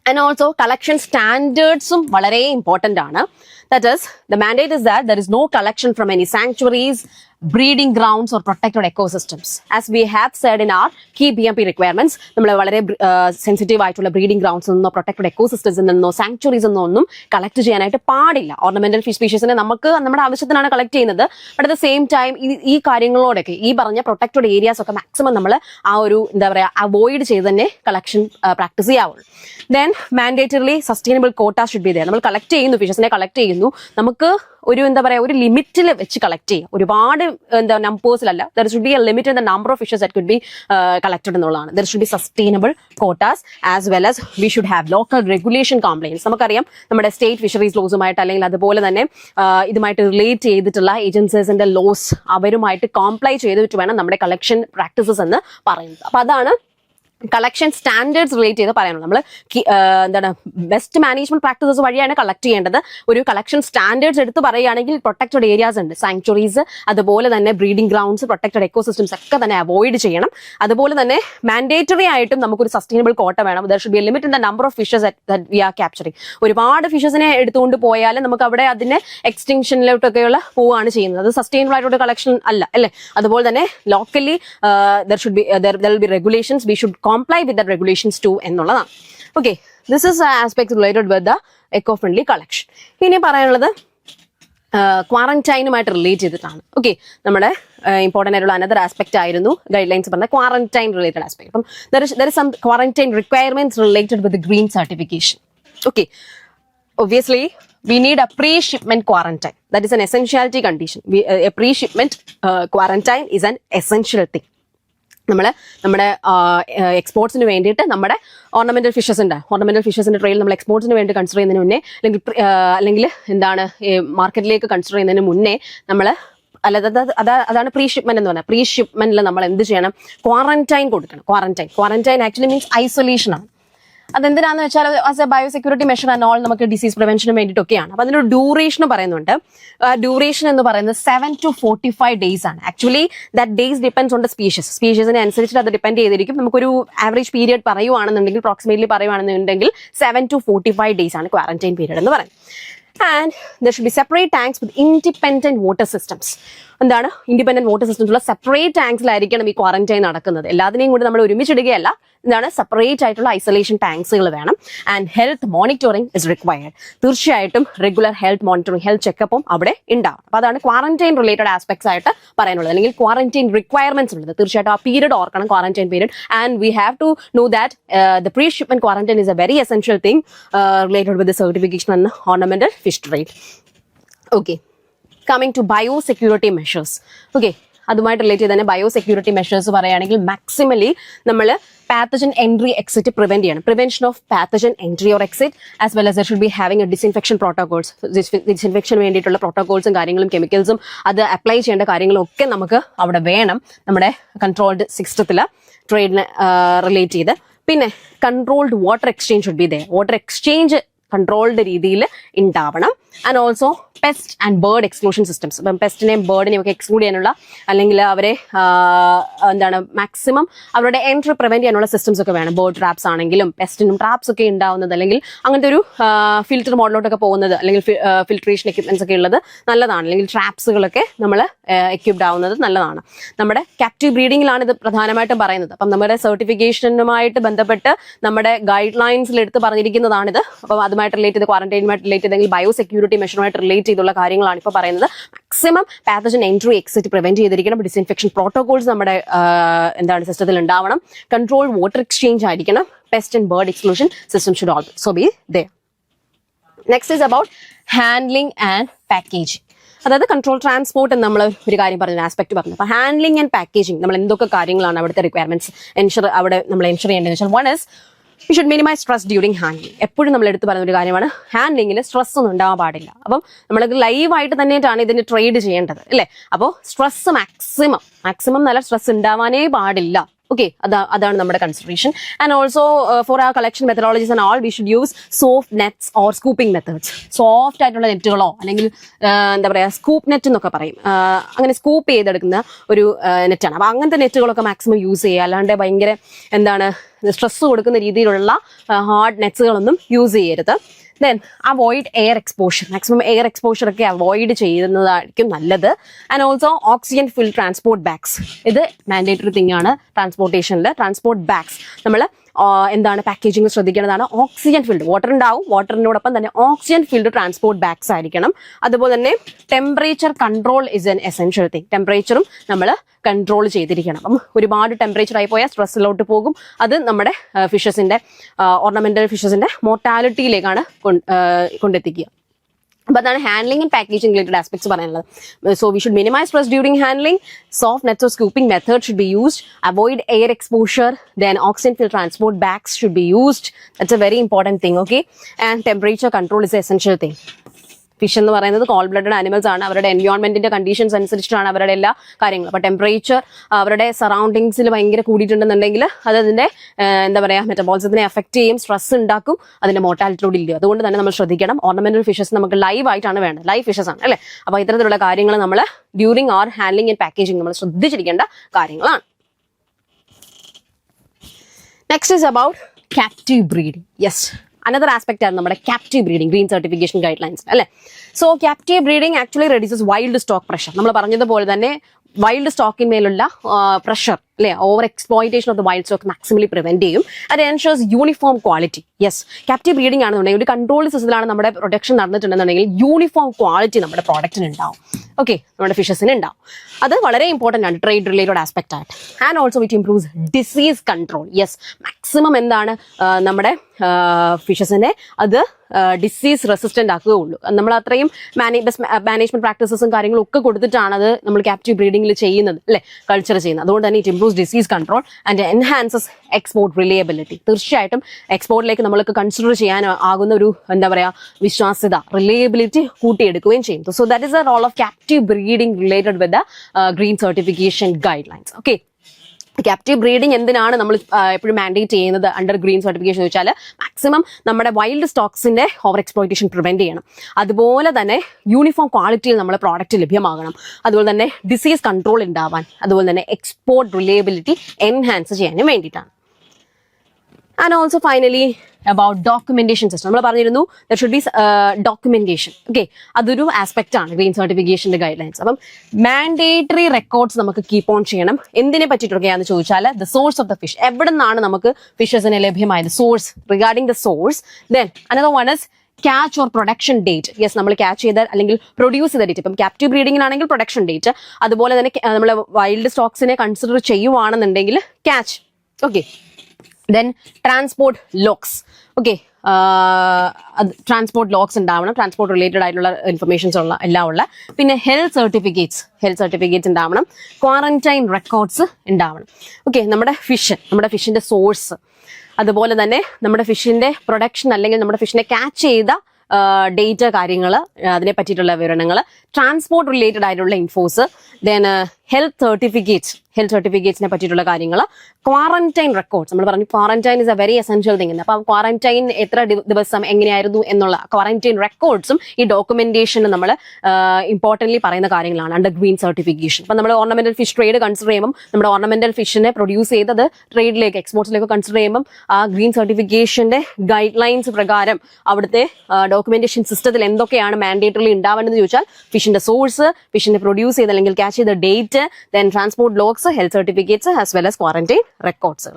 And also collection standardsum വളരെ important ആണ്. That is, the mandate is that there is no collection from any sanctuaries, breeding grounds or protected ecosystems. As we have said in our key BMP requirements, നമ്മൾ വളരെ sensitive ആയിട്ടുള്ള breeding grounds നിന്നോ protected എക്കോസിസ്റ്റംസിൽ നിന്നോ sanctuaries ഒന്നും collect ചെയ്യാനായിട്ട് പാടില്ല. Ornamental fish സ്പീഷീസിനെ നമുക്ക് നമ്മുടെ ആവശ്യത്തിനാണ് കളക്ട് ചെയ്യുന്നത്. But at the same time ഈ കാര്യങ്ങളോടൊക്കെ ഈ പറഞ്ഞ പ്രൊട്ടക്റ്റഡ് ഏരിയാസ് ഒക്കെ മാക്സിമം നമ്മൾ ആ ഒരു അവോയ്ഡ് ചെയ്ത് തന്നെ കളക്ഷൻ പ്രാക്ടീസ് ചെയ്യാവുള്ളൂ. Then mandatorily sustainable quota should be there. നമ്മൾ കളക്ട് ചെയ്യുന്നു, ഫിഷസിനെ കളക്ട് ചെയ്യുന്നു, നമുക്ക് ഒരു ഒരു ലിമിറ്റിൽ വെച്ച് കളക്ട് ചെയ്യുക. ഒരുപാട് നമ്പേഴ്സിലല്ല. There should be a limit in the number of fishes that could be collected എന്നുള്ളതാണ്. There should be sustainable quotas as well as we should have local regulation compliance. നമുക്കറിയാം നമ്മുടെ സ്റ്റേറ്റ് ഫിഷറീസ് ലോസുമായിട്ട് അല്ലെങ്കിൽ അതുപോലെ തന്നെ ഇതുമായിട്ട് റിലേറ്റ് ചെയ്തിട്ടുള്ള ഏജൻസീസിന്റെ loss അവരുമായിട്ട് കോംപ്ലൈ ചെയ്തിട്ട് വേണം നമ്മുടെ കളക്ഷൻ പ്രാക്ടീസസ് എന്ന് പറയുന്നത്. അപ്പൊ അതാണ് കളക്ഷൻ സ്റ്റാൻഡേർഡ്സ് റിലേറ്റ് ചെയ്ത് പറയാനുള്ളത്. നമ്മൾ ബെസ്റ്റ് മാനേജ്മെന്റ് പ്രാക്ടീസസ് വഴിയാണ് കളക്ട് ചെയ്യേണ്ടത്. ഒരു കളക്ഷൻ സ്റ്റാൻഡേർഡ്സ് എടുത്ത് പറയുകയാണെങ്കിൽ പ്രൊട്ടക്റ്റഡ് ഏരിയാസ് ഉണ്ട്, സാങ്ച്വറീസ്, അതുപോലെ തന്നെ ബ്രീഡിംഗ് ഗ്രൗണ്ട്സ്, പ്രൊട്ടക്റ്റഡ് എക്കോസിസ്റ്റംസ് ഒക്കെ തന്നെ അവോയ്ഡ് ചെയ്യണം. അതുപോലെ തന്നെ മാൻഡേറ്ററി ആയിട്ടും നമുക്കൊരു സസ്റ്റൈനബിൾ കോട്ട വേണം. There should be a limit in the number of fishes that we are capturing. ഒരുപാട് ഫിഷസിനെ എടുത്തുകൊണ്ട് പോയാൽ നമുക്ക് അവിടെ അതിനെ എക്സ്റ്റിങ്ഷനിലോട്ടൊക്കെയുള്ള പോവുകയാണ് ചെയ്യുന്നത്. അത് സസ്റ്റൈനബിൾ ആയിട്ടുള്ള കളക്ഷൻ അല്ല, അല്ലേ? അതുപോലെ തന്നെ locally there should B there will be regulations. We should comply with the regulations too എന്നുള്ളതാണ്. Okay, this is aspects related with the eco friendly collection. ഇനി പറയാനുള്ളത് ക്വാറന്റൈനുമായിട്ട് റിലേറ്റ് ചെയ്തിട്ടാണ്. ഓക്കെ, നമ്മുടെ ഇമ്പോർട്ടൻ്റ് ആയിട്ടുള്ള അനദർ ആസ്പെക്ട് ആയിരുന്നു ഗൈഡ് ലൈൻസ് പറഞ്ഞ quarantine related aspect. അപ്പം there is some quarantine requirements related with green certification. Okay, obviously we need a pre-shipment quarantine. That is an essentiality condition. A pre-shipment quarantine is an essential thing. നമ്മുടെ എക്സ്പോർട്സിന് വേണ്ടിയിട്ട് നമ്മുടെ ornamental ഫിഷസിന്റെ trail നമ്മൾ എക്സ്പോർട്സിന് വേണ്ടി consider ചെയ്യുന്നതിന് മുന്നേ അല്ലെങ്കിൽ മാർക്കറ്റിലേക്ക് consider ചെയ്യുന്നതിന് മുന്നേ നമ്മൾ അതാണ് പ്രീ ഷിപ്മെന്റ് എന്ന് പറഞ്ഞാൽ. പ്രീ ഷിപ്മെന്റിൽ നമ്മൾ എന്ത് ചെയ്യണം? ക്വാറന്റൈൻ കൊടുക്കണം. ക്വാറന്റൈൻ ആക്ച്വലി മീൻസ് ഐസൊലേഷൻ ആണ്. അതെന്തിനാന്ന് വെച്ചാൽ as A biosecurity measure and all നമുക്ക് ഡിസീസ് പ്രിവെൻഷന് വേണ്ടിയിട്ടൊക്കെയാണ്. അപ്പൊ അതിനൊരു ഡ്യൂറേഷൻ പറയുന്നുണ്ട്. ഡ്യൂറേഷൻ എന്ന് പറയുന്നത് 7 to 45 days ആണ്. Actually that days depends on the സ്പീഷീസിനെ അനുസരിച്ചിട്ട് അത് ഡിപ്പെൻഡ് ചെയ്തിരിക്കും. നമുക്കൊരു ആവറേജ് പീരിയഡ് പറയുവാണെന്നുണ്ടെങ്കിൽ, അപ്രോക്സിമേറ്റ്ലി പറയുവാണെന്നുണ്ടെങ്കിൽ 7 to 45 days ആണ് ക്വാറന്റൈൻ പീരിയഡ് എന്ന് പറയുന്നത്. And there should be separate tanks with independent water systems. എന്താണ് ഇൻഡിപെൻഡന്റ് വാട്ടർ സിസ്റ്റംസ് ഉള്ള സെപ്പറേറ്റ് ടാങ്ക്സിലായിരിക്കണം ഈ ക്വാറന്റൈൻ നടക്കുന്നത്. എല്ലാത്തിനെയും കൂടി നമ്മൾ ഒരുമിച്ചിടുകയല്ല. എന്താണ് സെപ്പറേറ്റ് ആയിട്ടുള്ള ഐസൊലേഷൻ ടാങ്ക്സുകൾ വേണം. And health monitoring is required. തീർച്ചയായിട്ടും റെഗുലർ ഹെൽത്ത് മോണിറ്ററിംഗ്, ഹെൽത്ത് ചെക്കപ്പും അവിടെ ഉണ്ടാവും. അപ്പൊ അതാണ് ക്വാറന്റൈൻ റിലേറ്റഡ് ആസ്പെക്ട്സ് ആയിട്ട് പറയാനുള്ളത്, അല്ലെങ്കിൽ ക്വാറന്റൈൻ റിക്വയർമെന്റ്സ് ഉള്ളത്. തീർച്ചയായിട്ടും ആ പീരീഡ് ഓർക്കണം, quarantine period. And we have to know that the pre shipment quarantine is a very essential thing related with the certification and ornamental fish trade. Okay, coming to biosecurity measures. Okay, അതുമായിട്ട് relate ചെയ്ത് തന്നെ biosecurity measures പറയുകയാണെങ്കിൽ maximally നമ്മൾ pathogen entry exit prevent ചെയ്യണം. Prevention of pathogen entry or exit as well as there should be having a disinfection protocols. Disinfection വേണ്ടിയിട്ടുള്ള പ്രോട്ടോകോൾസും കാര്യങ്ങളും കെമിക്കൽസും അത് അപ്ലൈ ചെയ്യേണ്ട കാര്യങ്ങളും ഒക്കെ നമുക്ക് അവിടെ വേണം നമ്മുടെ കൺട്രോൾഡ് സിസ്റ്റത്തിൽ ട്രേഡിന് റിലേറ്റ് ചെയ്ത്. പിന്നെ controlled water exchange should be they, water exchange controlled രീതിയിൽ ഉണ്ടാവണം. And also pest and bird exclusion systems. ഇപ്പം പെസ്റ്റിനെയും ബേർഡിനെയും ഒക്കെ എക്സ്ക്ലൂഡ് ചെയ്യാനുള്ള അല്ലെങ്കിൽ അവരെ എന്താണ് മാക്സിമം അവരുടെ എൻട്രി പ്രിവെന്റ് ചെയ്യാനുള്ള സിസ്റ്റംസ് ഒക്കെ വേണം. ബേർഡ് ട്രാപ്സ് ആണെങ്കിലും പെസ്റ്റിനും ട്രാപ്സ് ഒക്കെ ഉണ്ടാവുന്നത് അല്ലെങ്കിൽ അങ്ങനത്തെ ഒരു ഫിൽറ്റർ മോഡലോട്ടൊക്കെ പോകുന്നത് അല്ലെങ്കിൽ ഫിൽട്രേഷൻ എക്യുപ്മെന്റ്സ് ഒക്കെ ഉള്ളത് നല്ലതാണ്. അല്ലെങ്കിൽ ട്രാപ്സുകളൊക്കെ നമ്മൾ എക്യുപ്ഡ് ആവുന്നത് നല്ലതാണ്. നമ്മുടെ ക്യാപ്റ്റീവ് ബ്രീഡിങ്ങിലാണ് ഇത് പ്രധാനമായിട്ടും പറയുന്നത്. അപ്പം നമ്മുടെ സർട്ടിഫിക്കേഷനുമായിട്ട് ബന്ധപ്പെട്ട് നമ്മുടെ ഗൈഡ് ലൈൻസിൽ എടുത്ത് പറഞ്ഞിരിക്കുന്നതാണിത്. അപ്പം അതുമായിട്ട് റിലേറ്റ് ചെയ്ത് ക്വാറന്റൈനുമായിട്ട് റിലേറ്റ് ചെയ്തെങ്കിൽ ബയോ സെക്യൂരിറ്റി മെഷറുമായിട്ട് റിലേറ്റ് ചെയ്തുള്ള കാര്യങ്ങളാണ് ഇപ്പോൾ പറയുന്നത്. Maximum pathogen entry exit prevent ചെയ്തിരിക്കണം. ഡിസ്ഇൻഫെക്ഷൻ പ്രോട്ടോകോൾസ് നമ്മുടെ എന്താണ് സിസ്റ്റത്തിൽ ഉണ്ടാവണം. കൺട്രോൾ വാട്ടർ എക്സ്ചേഞ്ച് ആയിരിക്കണം. Pest and bird exclusion system should also be there. Next is about handling and packaging. അതായത് കൺട്രോൾ ട്രാൻസ്പോർട്ട് എന്ന് നമ്മൾ ഒരു കാര്യം പറഞ്ഞു, ആസ്പെക്ട് പറഞ്ഞു. അപ്പോൾ ഹാൻഡ്ലിംഗ് ആൻഡ് പാക്കേജിംഗ് നമ്മൾ എന്തൊക്കെ കാര്യങ്ങളാണ് അവിടുത്തെ റിക്വയർമെന്റ്സ് അവിടെ നമ്മൾ എൻഷർ ചെയ്യേണ്ടതെന്ന് വെച്ചാൽ, one is you should minimise stress during handling. എപ്പോഴും നമ്മൾ എടുത്ത് പറയുന്ന ഒരു കാര്യമാണ്, ഹാൻഡ്ലിംഗിൽ സ്ട്രെസ് ഒന്നും ഉണ്ടാവാൻ പാടില്ല. അപ്പം നമ്മൾ ലൈവായിട്ട് തന്നെയായിട്ടാണ് ഇതിന് ട്രേഡ് ചെയ്യേണ്ടത് അല്ലേ. അപ്പോൾ സ്ട്രെസ് മാക്സിമം നല്ല സ്ട്രെസ് ഉണ്ടാവാനേ പാടില്ല. ഓക്കെ, അതാണ് നമ്മുടെ കൺസിഡറേഷൻ. ആൻഡ് ഓൾസോ ഫോർ ആ collection methodologies and all we should use soft nets or scooping methods. Soft ആയിട്ടുള്ള നെറ്റുകളോ അല്ലെങ്കിൽ എന്താ പറയുക സ്കൂപ്പ് നെറ്റ് എന്നൊക്കെ പറയും, അങ്ങനെ സ്കൂപ്പ് ചെയ്തെടുക്കുന്ന ഒരു നെറ്റാണ്. അപ്പോൾ അങ്ങനത്തെ നെറ്റുകളൊക്കെ മാക്സിമം യൂസ് ചെയ്യുക. അല്ലാണ്ട് ഭയങ്കര എന്താണ് സ്ട്രെസ് കൊടുക്കുന്ന രീതിയിലുള്ള ഹാർഡ് നെറ്റ്സുകളൊന്നും യൂസ് ചെയ്യരുത്. Then avoid air exposure. Maximum air exposure ഒക്കെ അവോയ്ഡ് ചെയ്യുന്നതായിരിക്കും നല്ലത്. And also oxygen fill transport bags. ഇത് മാൻഡേറ്ററി തിങ് ആണ് ട്രാൻസ്പോർട്ടേഷനിൽ. ട്രാൻസ്പോർട്ട് ബാഗ്സ് നമ്മൾ എന്താണ് പാക്കേജിങ് ശ്രദ്ധിക്കേണ്ടതാണ്. ഓക്സിജൻ ഫിൽഡ്, വാട്ടർ ഉണ്ടാവും, വാട്ടറിനോടൊപ്പം തന്നെ ഓക്സിജൻ ഫിൽഡ് ട്രാൻസ്പോർട്ട് ബാഗ്സ് ആയിരിക്കണം. അതുപോലെ തന്നെ temperature control is an essential thing. ടെമ്പറേച്ചറും നമ്മൾ കൺട്രോൾ ചെയ്തിരിക്കണം. അപ്പം ഒരുപാട് ടെമ്പറേച്ചർ ആയി പോയാൽ സ്ട്രെസ്സിലോട്ട് പോകും. അത് നമ്മുടെ ഫിഷസിന്റെ ഓർണമെന്റൽ ഫിഷസിന്റെ മോർട്ടാലിറ്റിയിലേക്കാണ് കൊണ്ടെത്തിക്കുക. അപ്പോൾ അതാണ് handling and packaging related aspects പറയാനുള്ളത്. So we should minimise stress during handling. Soft nets or scooping method should be used. Avoid air exposure. Then oxygen filled transport bags should be used. That's a very important thing, okay? And temperature control is an essential thing. Fish എന്ന് പറയുന്നത് call blooded animals ആണ്. അവരുടെ എൻവയോൺമെന്റിന്റെ conditions അനുസരിച്ചിട്ടാണ് അവരുടെ എല്ലാ കാര്യങ്ങളും. അപ്പോൾ temperature അവരുടെ സറൗണ്ടിങ്സിൽ ഭയങ്കര കൂടിയിട്ടുണ്ടെന്നുണ്ടെങ്കിൽ അത് അതിന്റെ എന്താ പറയുക മെറ്റബോളിസത്തിനെ എഫക്ട് ചെയ്യും, സ്ട്രെസ് ഉണ്ടാക്കും, അതിന്റെ മോർട്ടാലിറ്റിയോട് ഇല്ല. അതുകൊണ്ട് തന്നെ നമ്മൾ ശ്രദ്ധിക്കണം. ഓർണമെന്റൽ ഫിഷസ് നമുക്ക് ലൈവ് ആയിട്ടാണ് വേണ്ടത്, ലൈവ് ഫിഷസ് ആണ് അല്ലേ. അപ്പോൾ ഇത്തരത്തിലുള്ള കാര്യങ്ങൾ നമ്മൾ during or handling and packaging നമ്മൾ ശ്രദ്ധിച്ചിരിക്കേണ്ട കാര്യങ്ങളാണ്. Next is about captive breeding. Yes, another aspect ആണ് നമ്മുടെ captive breeding green certification guidelines അല്ലേ. So captive breeding actually reduces wild stock pressure. നമ്മൾ പറഞ്ഞതുപോലെ തന്നെ വൈൽഡ് സ്റ്റോക്കിന്മേലുള്ള പ്രഷർ അല്ലെ, over exploitation of the wild stock maximally prevent ചെയ്യും. അത് ensures uniform quality. Yes, captive breeding ആണെന്നുണ്ടെങ്കിൽ ഒരു കൺട്രോൾഡ് സിസ്റ്റത്തിലാണ് നമ്മുടെ പ്രൊഡക്ഷൻ നടന്നിട്ടുണ്ടെന്നുണ്ടെങ്കിൽ യൂണിഫോം ക്വാളിറ്റി നമ്മുടെ പ്രോഡക്റ്റിന് ഉണ്ടാവും. ഓക്കെ, നമ്മുടെ ഫിഷസിന് ഉണ്ടാവും. അത് വളരെ ഇമ്പോർട്ടൻ്റ് ആണ് ട്രേഡ് റിലേറ്റഡ് ആസ്പെക്ട് ആയിട്ട്. And also it improves disease control. Yes, maximum എന്താണ് നമ്മുടെ ഫിഷസിനെ അത് ഡിസീസ് റെസിസ്റ്റന്റ് ആക്കുകയുള്ളൂ. നമ്മൾ അത്രയും മാനേജ്മെന്റ് പ്രാക്ടീസസും കാര്യങ്ങളും ഒക്കെ കൊടുത്തിട്ടാണ് അത് നമ്മൾ ക്യാപ്റ്റീവ് ബ്രീഡിംഗിൽ ചെയ്യുന്നത് അല്ലെ, കൾച്ചർ ചെയ്യുന്നത്. അതുകൊണ്ട് തന്നെ it improves disease control and enhances export reliability. തീർച്ചയായിട്ടും എക്സ്പോർട്ടിലേക്ക് നമ്മൾക്ക് കൺസിഡർ ചെയ്യാൻ ആകുന്ന ഒരു എന്താ പറയുക വിശ്വാസ്യത, റിലയബിലിറ്റി കൂട്ടിയെടുക്കുകയും ചെയ്യും. So that is the role of captive breeding related with the green certification guidelines. Okay, captive breeding എന്തിനാണ് നമ്മൾ എപ്പോഴും മാൻഡേറ്റ് ചെയ്യുന്നത് അണ്ടർ ഗ്രീൻ സർട്ടിഫിക്കേഷൻ എന്ന് വെച്ചാൽ മാക്സിമം നമ്മുടെ വൈൽഡ് സ്റ്റോക്സിന്റെ ഓവർ എക്സ്പ്ലോയിറ്റേഷൻ പ്രിവെന്റ് ചെയ്യണം. അതുപോലെ തന്നെ യൂണിഫോം ക്വാളിറ്റിയിൽ നമ്മുടെ പ്രോഡക്റ്റ് ലഭ്യമാകണം. അതുപോലെ തന്നെ ഡിസീസ് കൺട്രോൾ ഉണ്ടാവാൻ, അതുപോലെ തന്നെ എക്സ്പോർട്ട് റിലയബിലിറ്റി എൻഹാൻസ് ചെയ്യാനും വേണ്ടിയിട്ടാണ്. And also finally about documentation system. നമ്മൾ പറഞ്ഞിരുന്നു there should be documentation. Okay, അതൊരു ആസ്പെക്ട് ആണ് ഗ്രീൻ സർട്ടിഫിക്കേഷന്റെ ഗൈഡ് ലൈൻസ്. അപ്പം മാൻഡേറ്ററി റെക്കോർഡ്സ് നമുക്ക് കീപ്പ് ഓൺ ചെയ്യണം. എന്തിനെ പറ്റിയിട്ടൊക്കെയാണെന്ന് ചോദിച്ചാൽ the source of the fish, എവിടെ നിന്നാണ് നമുക്ക് ഫിഷസിന് ലഭ്യമായത്, source, regarding the source. Then another one is catch or production date. Yes, നമ്മൾ ക്യാച്ച് ചെയ്ത അല്ലെങ്കിൽ പ്രൊഡ്യൂസ് ചെയ്ത ഡേറ്റ്. ഇപ്പം ക്യാപ്റ്റീവ് ബ്രീഡിങ്ങിനാണെങ്കിൽ പ്രൊഡക്ഷൻ ഡേറ്റ്. അതുപോലെ തന്നെ നമ്മൾ വൈൽഡ് സ്റ്റോക്സിനെ കൺസിഡർ ചെയ്യുവാണെന്നുണ്ടെങ്കിൽ catch. Okay, then transport logs. Okay, transport logs ഉണ്ടാവണം, ട്രാൻസ്പോർട്ട് റിലേറ്റഡ് ആയിട്ടുള്ള ഇൻഫർമേഷൻസ് ഉള്ള എല്ലാം ഉള്ള. പിന്നെ ഹെൽത്ത് സർട്ടിഫിക്കറ്റ്സ് ഉണ്ടാവണം, ക്വാറന്റൈൻ റെക്കോർഡ്സ് ഉണ്ടാവണം. ഓക്കെ, നമ്മുടെ ഫിഷിന്റെ സോഴ്സ്, അതുപോലെ തന്നെ നമ്മുടെ ഫിഷിന്റെ പ്രൊഡക്ഷൻ അല്ലെങ്കിൽ നമ്മുടെ ഫിഷിനെ ക്യാച്ച് ചെയ്ത ഡേറ്റ കാര്യങ്ങൾ, അതിനെ പറ്റിയിട്ടുള്ള വിവരണങ്ങൾ, ട്രാൻസ്പോർട്ട് റിലേറ്റഡ് ആയിട്ടുള്ള ഇൻഫോസ്, ദെൻ ഹെൽത്ത് സർട്ടിഫിക്കറ്റ്സിനെ പറ്റിയിട്ടുള്ള കാര്യങ്ങൾ, ക്വാറന്റൈൻ റെക്കോർഡ്സ്. നമ്മൾ പറഞ്ഞു quarantine is a very essential thing. അപ്പോൾ ക്വാറന്റൈൻ എത്ര ദിവസം എങ്ങനെയായിരുന്നു എന്നുള്ള ക്വാറന്റൈൻ റെക്കോർഡ്സും ഈ ഡോക്യുമെന്റേഷനും നമ്മൾ ഇമ്പോർട്ടൻ്റ്ലി പറയുന്ന കാര്യങ്ങളാണ് അണ്ടർ ഗ്രീൻ സർട്ടിഫിക്കേഷൻ. അപ്പം നമ്മൾ ഓർണമെന്റൽ ഫിഷ് ട്രേഡ് കൺസിഡർ ചെയ്യുമ്പോൾ നമ്മുടെ ഓർണമെന്റൽ ഫിഷിനെ പ്രൊഡ്യൂസ് ചെയ്തത് ട്രേഡിലേക്ക് എക്സ്പോർട്സിലേക്ക് കൺസിഡർ ചെയ്യുമ്പോൾ ആ ഗ്രീൻ സർട്ടിഫിക്കേഷന്റെ ഗൈഡ് ലൈൻസ് പ്രകാരം അവിടുത്തെ ഡോക്യുമെന്റേഷൻ സിസ്റ്റത്തിൽ എന്തൊക്കെയാണ് മാൻഡേറ്ററിലി ഉണ്ടാവേണ്ടതെന്ന് ചോദിച്ചാൽ ഫിഷിന്റെ സോഴ്സ്, ഫിഷിനെ പ്രൊഡ്യൂസ് ചെയ്ത് അല്ലെങ്കിൽ ക്യാച്ച് ചെയ്ത date, then transport logs, health certificates as well as quarantine records.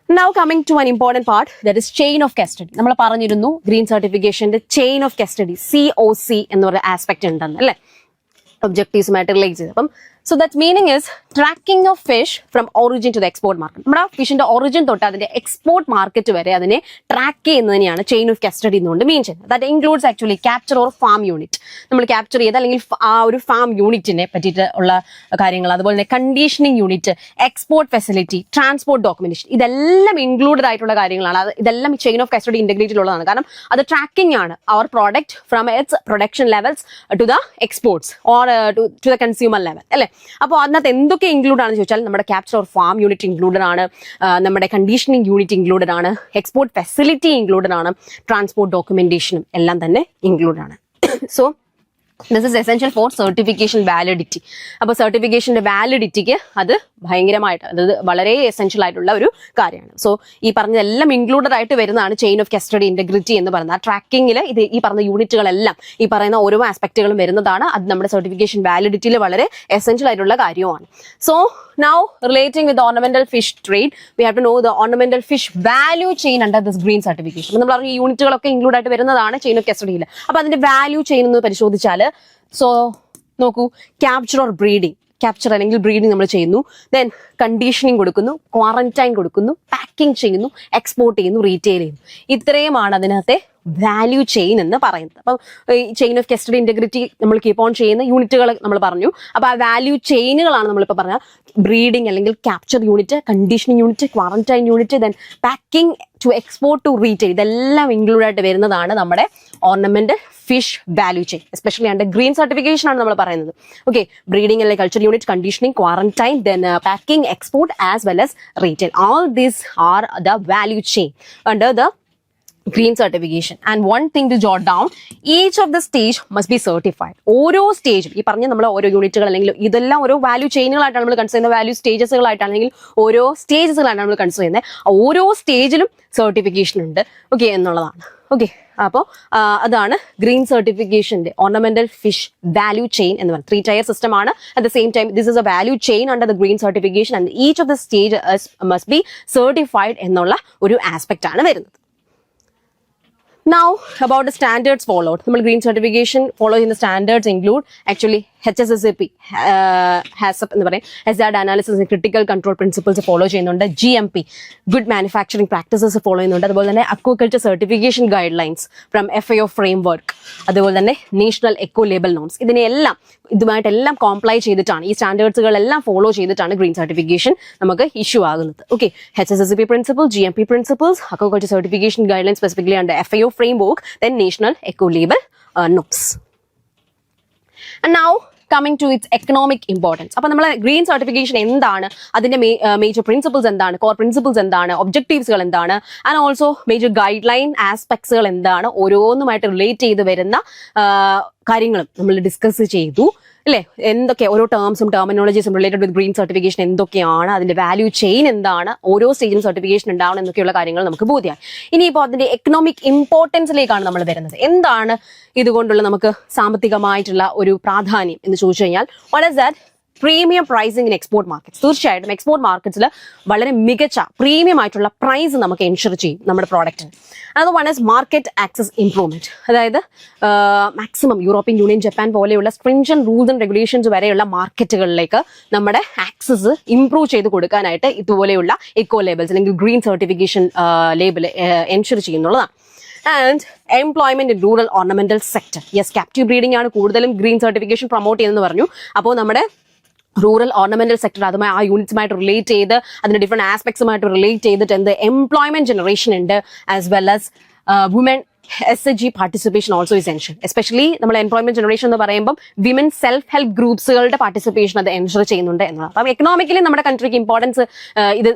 Now coming to an important part, that is chain of custody. നമ്മൾ പറഞ്ഞിരുന്നു ഗ്രീൻ സർട്ടിഫിക്കേഷന്റെ ചെയിൻ ഓഫ് കസ്റ്റഡി COC എന്ന് പറയുന്ന ആസ്പെക്ട് ഉണ്ടെന്ന് അല്ലേ, ഒബ്ജക്റ്റീവ്സുമായിട്ട് റിലേറ്റ് ചെയ്ത്. അപ്പം so that meaning is tracking of fish from origin to the export market. നമ്മുടെ ഫിഷിന്റെ ഒറിജിൻ തൊട്ട് അതിന്റെ എക്സ്പോർട്ട് മാർക്കറ്റ് വരെ അതിനെ ട്രാക്ക് ചെയ്യുന്നതിനെയാണ് ചെയിൻ ഓഫ് കസ്റ്റഡി എന്നുകൊണ്ട് മീൻ ചെയ്യുന്നത്. That includes actually capture or farm unit. നമ്മൾ ക്യാപ്ചർ ചെയ്ത് അല്ലെങ്കിൽ ആ ഒരു ഫാം യൂണിറ്റിനെ പറ്റിയിട്ട് ഉള്ള കാര്യങ്ങൾ, അതുപോലെ തന്നെ conditioning unit, export facility, transport documentation, ഇതെല്ലാം ഇൻക്ലൂഡഡ് ആയിട്ടുള്ള കാര്യങ്ങളാണ്. ഇതെല്ലാം ചെയിൻ ഓഫ് കസ്റ്റഡി ഇന്റഗ്രേറ്റിലുള്ളതാണ്. കാരണം അത് ട്രാക്കിംഗ് ആണ് അവർ product from its production levels to the exports or to the consumer level അല്ലേ. അപ്പോൾ അതിനകത്ത് എന്തൊക്കെ ഇൻക്ലൂഡ് ആണെന്ന് ചോദിച്ചാൽ നമ്മുടെ capture or farm unit included ആണ്, നമ്മുടെ കണ്ടീഷനിങ് യൂണിറ്റ് ഇൻക്ലൂഡഡ് ആണ്, എക്സ്പോർട്ട് ഫെസിലിറ്റി ഇൻക്ലൂഡഡ് ആണ്, ട്രാൻസ്പോർട്ട് ഡോക്യുമെന്റേഷനും എല്ലാം തന്നെ ഇൻക്ലൂഡഡ് ആണ്. So this is essential for certification validity. അപ്പോൾ സർട്ടിഫിക്കേഷന്റെ വാലിഡിറ്റിക്ക് അത് ഭയങ്കരമായിട്ട് അത് വളരെ എസെൻഷ്യൽ ആയിട്ടുള്ള ഒരു കാര്യമാണ്. സോ ഈ പറഞ്ഞതെല്ലാം ഇൻക്ലൂഡഡ് ആയിട്ട് വരുന്നതാണ് ചെയിൻ ഓഫ് കസ്റ്റഡി ഇന്റഗ്രിറ്റി എന്ന് പറയുന്നത്. ആ ട്രാക്കിങ്ങിൽ ഇത് ഈ പറഞ്ഞ യൂണിറ്റുകളെല്ലാം ഈ പറയുന്ന ഓരോ ആസ്പെക്റ്റുകളും വരുന്നതാണ്. അത് നമ്മുടെ സർട്ടിഫിക്കേഷൻ വാലിഡിറ്റിയിൽ വളരെ എസെൻഷ്യൽ ആയിട്ടുള്ള കാര്യമാണ്. So now relating with the ornamental fish trade, we have to know the ornamental fish value chain under this green certification. നമ്മൾ പറഞ്ഞ ഈ യൂണിറ്റുകളൊക്കെ ഇൻക്ലൂഡ് ആയിട്ട് വരുന്നതാണ് ചെയിൻ ഓഫ് കസ്റ്റഡിയിൽ. അപ്പൊ അതിന്റെ വാല്യൂ ചെയിൻ എന്ന് പരിശോധിച്ചാൽ, സോ നോക്കൂ, ക്യാപ്ചർ ഓർ ബ്രീഡിംഗ്, ക്യാപ്ചർ അല്ലെങ്കിൽ ബ്രീഡിംഗ് നമ്മൾ ചെയ്യുന്നു, ദെൻ കണ്ടീഷനിങ് കൊടുക്കുന്നു, ക്വാറന്റൈൻ കൊടുക്കുന്നു, പാക്കിംഗ് ചെയ്യുന്നു, എക്സ്പോർട്ട് ചെയ്യുന്നു, റീറ്റെയിൽ ചെയ്യുന്നു. ഇത്രയുമാണ് അതിനകത്തെ വാല്യൂ ചെയിൻ എന്ന് പറയുന്നത്. അപ്പം ഈ ചെയിൻ ഓഫ് കസ്റ്റഡി ഇന്റഗ്രിറ്റി നമ്മൾ കീപ്പ് ഓൺ ചെയ്യുന്ന യൂണിറ്റുകൾ നമ്മൾ പറഞ്ഞു. അപ്പൊ ആ വാല്യൂ ചെയിനുകളാണ് നമ്മളിപ്പോൾ പറഞ്ഞ ബ്രീഡിംഗ് അല്ലെങ്കിൽ capture unit, conditioning unit, quarantine unit, then packing to export to retail. ഇതെല്ലാം ഇൻക്ലൂഡ് ആയിട്ട് വരുന്നതാണ് നമ്മുടെ ornament fish value chain. Especially under green certification ആണ് നമ്മൾ പറയുന്നത്. ഓക്കെ, ബ്രീഡിംഗ് അല്ലെങ്കിൽ culture unit, conditioning, quarantine, then packing, export as well as retail. All these are the value chain under the green certification. And one thing to jot down, each of the stage must be certified. ഓരോ സ്റ്റേജും ഈ പറഞ്ഞ നമ്മൾ ഓരോ യൂണിറ്റുകൾ അല്ലെങ്കിൽ ഇതെല്ലാം ഓരോ value ചെയിനുകളായിട്ടാണ് നമ്മൾ കൺസിഡർ ചെയ്യുന്നത്, വാല്യൂ സ്റ്റേജസുകളായിട്ടാണെങ്കിൽ ഓരോ സ്റ്റേജസുകളായിട്ടാണ് നമ്മൾ കൺസിഡർ ചെയ്യുന്നത്. ഓരോ സ്റ്റേജിലും സർട്ടിഫിക്കേഷൻ ഉണ്ട് ഓക്കെ എന്നുള്ളതാണ്. ഓക്കെ, അപ്പോൾ അതാണ് ഗ്രീൻ സർട്ടിഫിക്കേഷന്റെ ഓർണമെന്റൽ ഫിഷ് വാല്യൂ ചെയിൻ എന്ന് പറയുന്നത്. 3-tier സിസ്റ്റം ആണ്. At the same time this is a value chain under the green certification and each of the stage must be certified എന്നുള്ള ഒരു ആസ്പെക്ട് ആണ് വരുന്നത്. Now about the standards followed. നമ്മൾ green certification follow ചെയ്യുന്ന standards include actually HACCP HACCP എന്ന് പറയും, hazard analysis and critical control principles follow ചെയ്യുന്നുണ്ട്, GMP good manufacturing practices follow ചെയ്യുന്നുണ്ട്, അതുപോലെ തന്നെ aquaculture certification guidelines from FAO framework, അതുപോലെ തന്നെ national eco label norms. ഇതിനെല്ലാം ഇതുമായിട്ടെല്ലാം കോംപ്ലൈ ചെയ്തിട്ടാണ്, ഈ സ്റ്റാൻഡേർഡ്സുകളെല്ലാം ഫോളോ ചെയ്തിട്ടാണ് ഗ്രീൻ സർട്ടിഫിക്കേഷൻ നമുക്ക് ഇഷ്യൂ ആകുന്നത്. Okay, HACCP principle, GMP principles, aquaculture certification guidelines specifically under FAO framework, then national eco label norms. And now coming to its economic importance. അപ്പോൾ നമ്മൾ green certification എന്താണ്, അതിന്റെ മേജർ പ്രിൻസിപ്പിൾസ് എന്താണ്, core principles എന്താണ്, ഒബ്ജക്റ്റീവ്സുകൾ എന്താണ്, and also major guideline ആസ്പെക്ട്സുകൾ എന്താണ്, ഓരോന്നുമായിട്ട് റിലേറ്റ് ചെയ്ത് വരുന്ന കാര്യങ്ങളും നമ്മൾ ഡിസ്കസ് ചെയ്തു അല്ലേ. എന്തൊക്കെ ഓരോ ടേംസും ടെർമിനോളജീസും റിലേറ്റഡ് വിത്ത് ഗ്രീൻ സർട്ടിഫിക്കേഷൻ എന്തൊക്കെയാണ്, അതിന്റെ വാല്യൂ ചെയിൻ എന്താണ്, ഓരോ സ്റ്റേജിലും സർട്ടിഫിക്കേഷൻ ഉണ്ടാവണം എന്നൊക്കെയുള്ള കാര്യങ്ങൾ നമുക്ക് ബോധ്യമായി. ഇനിയിപ്പോൾ അതിന്റെ എക്കണോമിക് ഇമ്പോർട്ടൻസിലേക്കാണ് നമ്മൾ വരുന്നത്. എന്താണ് ഇതുകൊണ്ടുള്ള നമുക്ക് സാമ്പത്തികമായിട്ടുള്ള ഒരു പ്രാധാന്യം എന്ന് ചോദിച്ചു കഴിഞ്ഞാൽ, what is that? Premium pricing in export markets. തീർച്ചയായിട്ടും എക്സ്പോർട്ട് മാർക്കറ്റ്സിൽ വളരെ മികച്ച പ്രീമിയം ആയിട്ടുള്ള പ്രൈസ് നമുക്ക് എൻഷുർ ചെയ്യും നമ്മുടെ പ്രോഡക്റ്റിന്. അത് one is market access improvement. അതായത് മാക്സിമം യൂറോപ്യൻ യൂണിയൻ, ജപ്പാൻ പോലെയുള്ള സ്ട്രിൻജന്റ് റൂൾസ് ആൻഡ് റെഗുലേഷൻസ് വരെയുള്ള മാർക്കറ്റുകളിലേക്ക് നമ്മുടെ ആക്സസ് ഇംപ്രൂവ് ചെയ്ത് കൊടുക്കാനായിട്ട് ഇതുപോലെയുള്ള എക്കോ ലേബൽസ് അല്ലെങ്കിൽ ഗ്രീൻ സർട്ടിഫിക്കേഷൻ ലേബൽ എൻഷുർ ചെയ്യുന്നുള്ളതാണ്. And employment in rural ornamental sector. Yes, captive breeding ആണ് കൂടുതലും ഗ്രീൻ സർട്ടിഫിക്കേഷൻ പ്രൊമോട്ട് ചെയ്യുന്നതെന്ന് പറഞ്ഞു. അപ്പോൾ നമ്മുടെ റൂറൽ ഓർണമെന്റൽ സെക്ടർ അതുമായി ആ യൂണിറ്റ്സുമായിട്ട് റിലേറ്റ് ചെയ്ത് അതിന്റെ ഡിഫറെന്റ് ആസ്പെക്ട്സുമായിട്ട് റിലേറ്റ് ചെയ്തിട്ട് എന്ത് എംപ്ലോയ്മെന്റ് ജനറേഷൻ ഉണ്ട്, as well as woman SHG participation also is ensured. Especially നമ്മൾ എംപ്ലോയ്മെന്റ് ജനറേഷൻ എന്ന് പറയുമ്പോൾ വിമൻ സെൽഫ് ഹെൽപ്പ് ഗ്രൂപ്പ്സുകളുടെ പാർട്ടിസിപ്പേഷൻ അത് എൻഷുർ ചെയ്യുന്നുണ്ട് എന്നുള്ളത്. അപ്പം എക്കണോമിക്കലി നമ്മുടെ കൺട്രിക്ക് ഇമ്പോർട്ടൻസ് ഇത്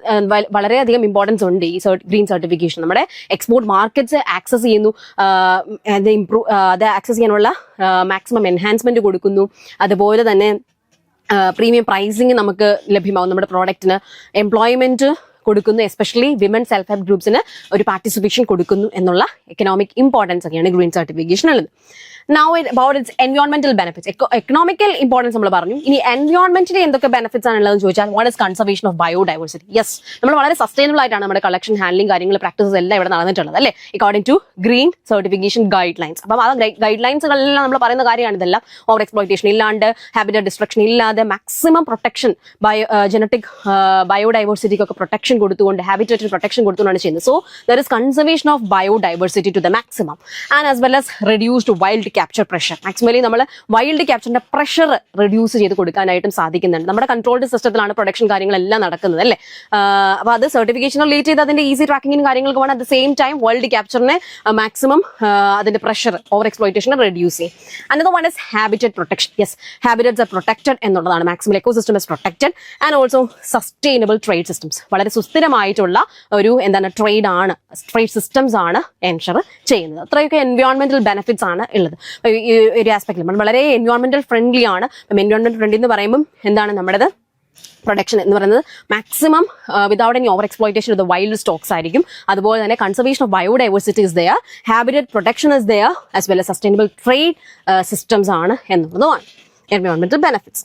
വളരെയധികം ഇമ്പോർട്ടൻസ് ഉണ്ട് ഈ ഗ്രീൻ സർട്ടിഫിക്കേഷൻ. നമ്മുടെ എക്സ്പോർട്ട് മാർക്കറ്റ്സ് ആക്സസ് ചെയ്യുന്നു, അത് ആക്സസ് ചെയ്യാനുള്ള മാക്സിമം എൻഹാൻസ്മെന്റ് കൊടുക്കുന്നു. അതുപോലെ തന്നെ പ്രീമിയം പ്രൈസിങ് നമുക്ക് ലഭ്യമാവും നമ്മുടെ പ്രോഡക്റ്റിന്, എംപ്ലോയ്മെന്റ് കൊടുക്കുന്നു, എസ്പെഷ്യലി വിമൻ സെൽഫ് ഹെൽപ്പ് ഗ്രൂപ്പ്സിന് ഒരു പാർട്ടിസിപ്പേഷൻ കൊടുക്കുന്നു എന്നുള്ള എക്കണോമിക് ഇമ്പോർട്ടൻസ് ഒക്കെയാണ് ഗ്രീൻ സർട്ടിഫിക്കേഷൻ ഉള്ളത്. Now about its environmental benefits. Economical importance നമ്മൾ പറഞ്ഞു. ഇനി എൻവയോൺമെന്റിന് എന്തൊക്കെ ബെനിഫിറ്റ്സ് ആണുള്ളതെന്ന് ചോദിച്ചാൽ what is conservation of biodiversity. Yes, നമ്മൾ വളരെ സസ്റ്റൈനബിൾ ആയിട്ടാണ് നമ്മുടെ കളക്ഷൻ, ഹാൻഡ്ലിംഗ് കാര്യങ്ങൾ, പ്രാക്ടീസസ് എല്ലാം ഇവിടെ നടന്നിട്ടുള്ളത് അല്ലേ, according to green certification guidelines. അപ്പം ആ ഗൈഡ് ലൈൻസുകളെല്ലാം നമ്മൾ പറയുന്ന കാര്യമാണ് ഇതെല്ലാം. ഓവർ എക്സ്പ്ലോയിറ്റേഷൻ ഇല്ലാണ്ട്, ഹാബിറ്ററ്റ് ഡിസ്ട്രക്ഷൻ ഇല്ലാതെ, മാക്സിമം പ്രൊട്ടക്ഷൻ ജനറ്റിക് ബയോഡൈവേഴ്സിറ്റിക്കൊക്കെ പ്രൊട്ടക്ഷൻ കൊടുത്തുകൊണ്ട്, ഹാബിറ്ററ്റിന് പ്രൊട്ടക്ഷൻ കൊടുത്തുകൊണ്ടാണ് ചെയ്യുന്നത്. So there is conservation of biodiversity to the maximum and as well as reduced wild capture pressure. Maximally നമ്മൾ വൈൽഡ് ക്യാപ്ചറിന്റെ പ്രഷർ റെഡ്യൂസ് ചെയ്ത് കൊടുക്കാനായിട്ടും സാധിക്കുന്നുണ്ട്. നമ്മുടെ കൺട്രോൾഡ് സിസ്റ്റത്തിലാണ് പ്രൊഡക്ഷൻ കാര്യങ്ങളെല്ലാം നടക്കുന്നത് അല്ലേ. അപ്പോൾ അത് സർട്ടിഫിക്കേഷൻ റിലേറ്റ് ചെയ്ത് അതിന്റെ ഈസി ട്രാക്കിങ്ങിനും കാര്യങ്ങൾക്ക് വേണം. At the same time wild ക്യാപ്ചറിനെ മാക്സിമം അതിന്റെ പ്രഷർ, ഓവർ എക്സ്പ്ലോയിറ്റേഷൻ റെഡ്യൂസ് ചെയ്യും. Another one is habitat protection. Yes, habitats are protected എന്നുള്ളതാണ്. Maximum ecosystem is protected and also sustainable trade systems. വളരെ സുസ്ഥിരമായിട്ടുള്ള ഒരു ട്രേഡ് ആണ്, ട്രേഡ് സിസ്റ്റംസ് ആണ് ensure ചെയ്യുന്നത്. അത്രയൊക്കെ എൻവയോൺമെന്റൽ ബെനിഫിറ്റ്സ് ആണ് ഉള്ളത് ഈ ഒരു ആസ്പെക്റ്റിൽ. നമ്മൾ വളരെ എൻവയോൺമെന്റൽ ഫ്രണ്ട്ലി ആണ്. എൻവയോൺമെന്റൽ ഫ്രണ്ട്ലി എന്ന് പറയുമ്പോൾ എന്താണ് നമ്മുടേത് പ്രൊഡക്ഷൻ എന്ന് പറയുന്നത് maximum without any over exploitation of the wild stocks ആയിരിക്കും. അതുപോലെ തന്നെ conservation of biodiversity is there, habitat protection is there, as well as sustainable trade systems ആണ് എന്നുള്ളതുമാണ് എൻവയോൺമെന്റൽ benefits.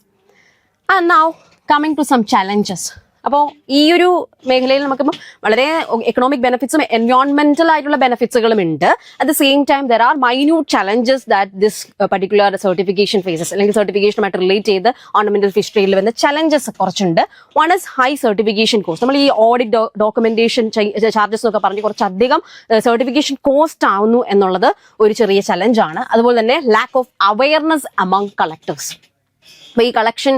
And now coming to some challenges. അപ്പോൾ ഈ ഒരു മേഖലയിൽ നമുക്ക് വളരെ എക്കണോമിക് ബെനിഫിറ്റ്സും എൻവയോൺമെന്റൽ ആയിട്ടുള്ള ബെനിഫിറ്റ്സുകളും ഉണ്ട്. At the same time there are minute challenges that this particular certification faces, അല്ലെങ്കിൽ സർട്ടിഫിക്കേഷനുമായിട്ട് റിലേറ്റ് ചെയ്ത് ഓർണമെന്റൽ ഫിഷറിയിൽ വരുന്ന ചലഞ്ചസ് കുറച്ചുണ്ട്. One is high certification cost. നമ്മൾ ഈ ഓഡിറ്റ് ഡോക്യുമെന്റേഷൻ ചാർജസ് എന്നൊക്കെ പറഞ്ഞ് കുറച്ചധികം സർട്ടിഫിക്കേഷൻ കോസ്റ്റ് ആവുന്നു എന്നുള്ളത് ഒരു ചെറിയ ചലഞ്ചാണ്. അതുപോലെ തന്നെ lakh of awareness among collectors. അപ്പോൾ ഈ കളക്ഷൻ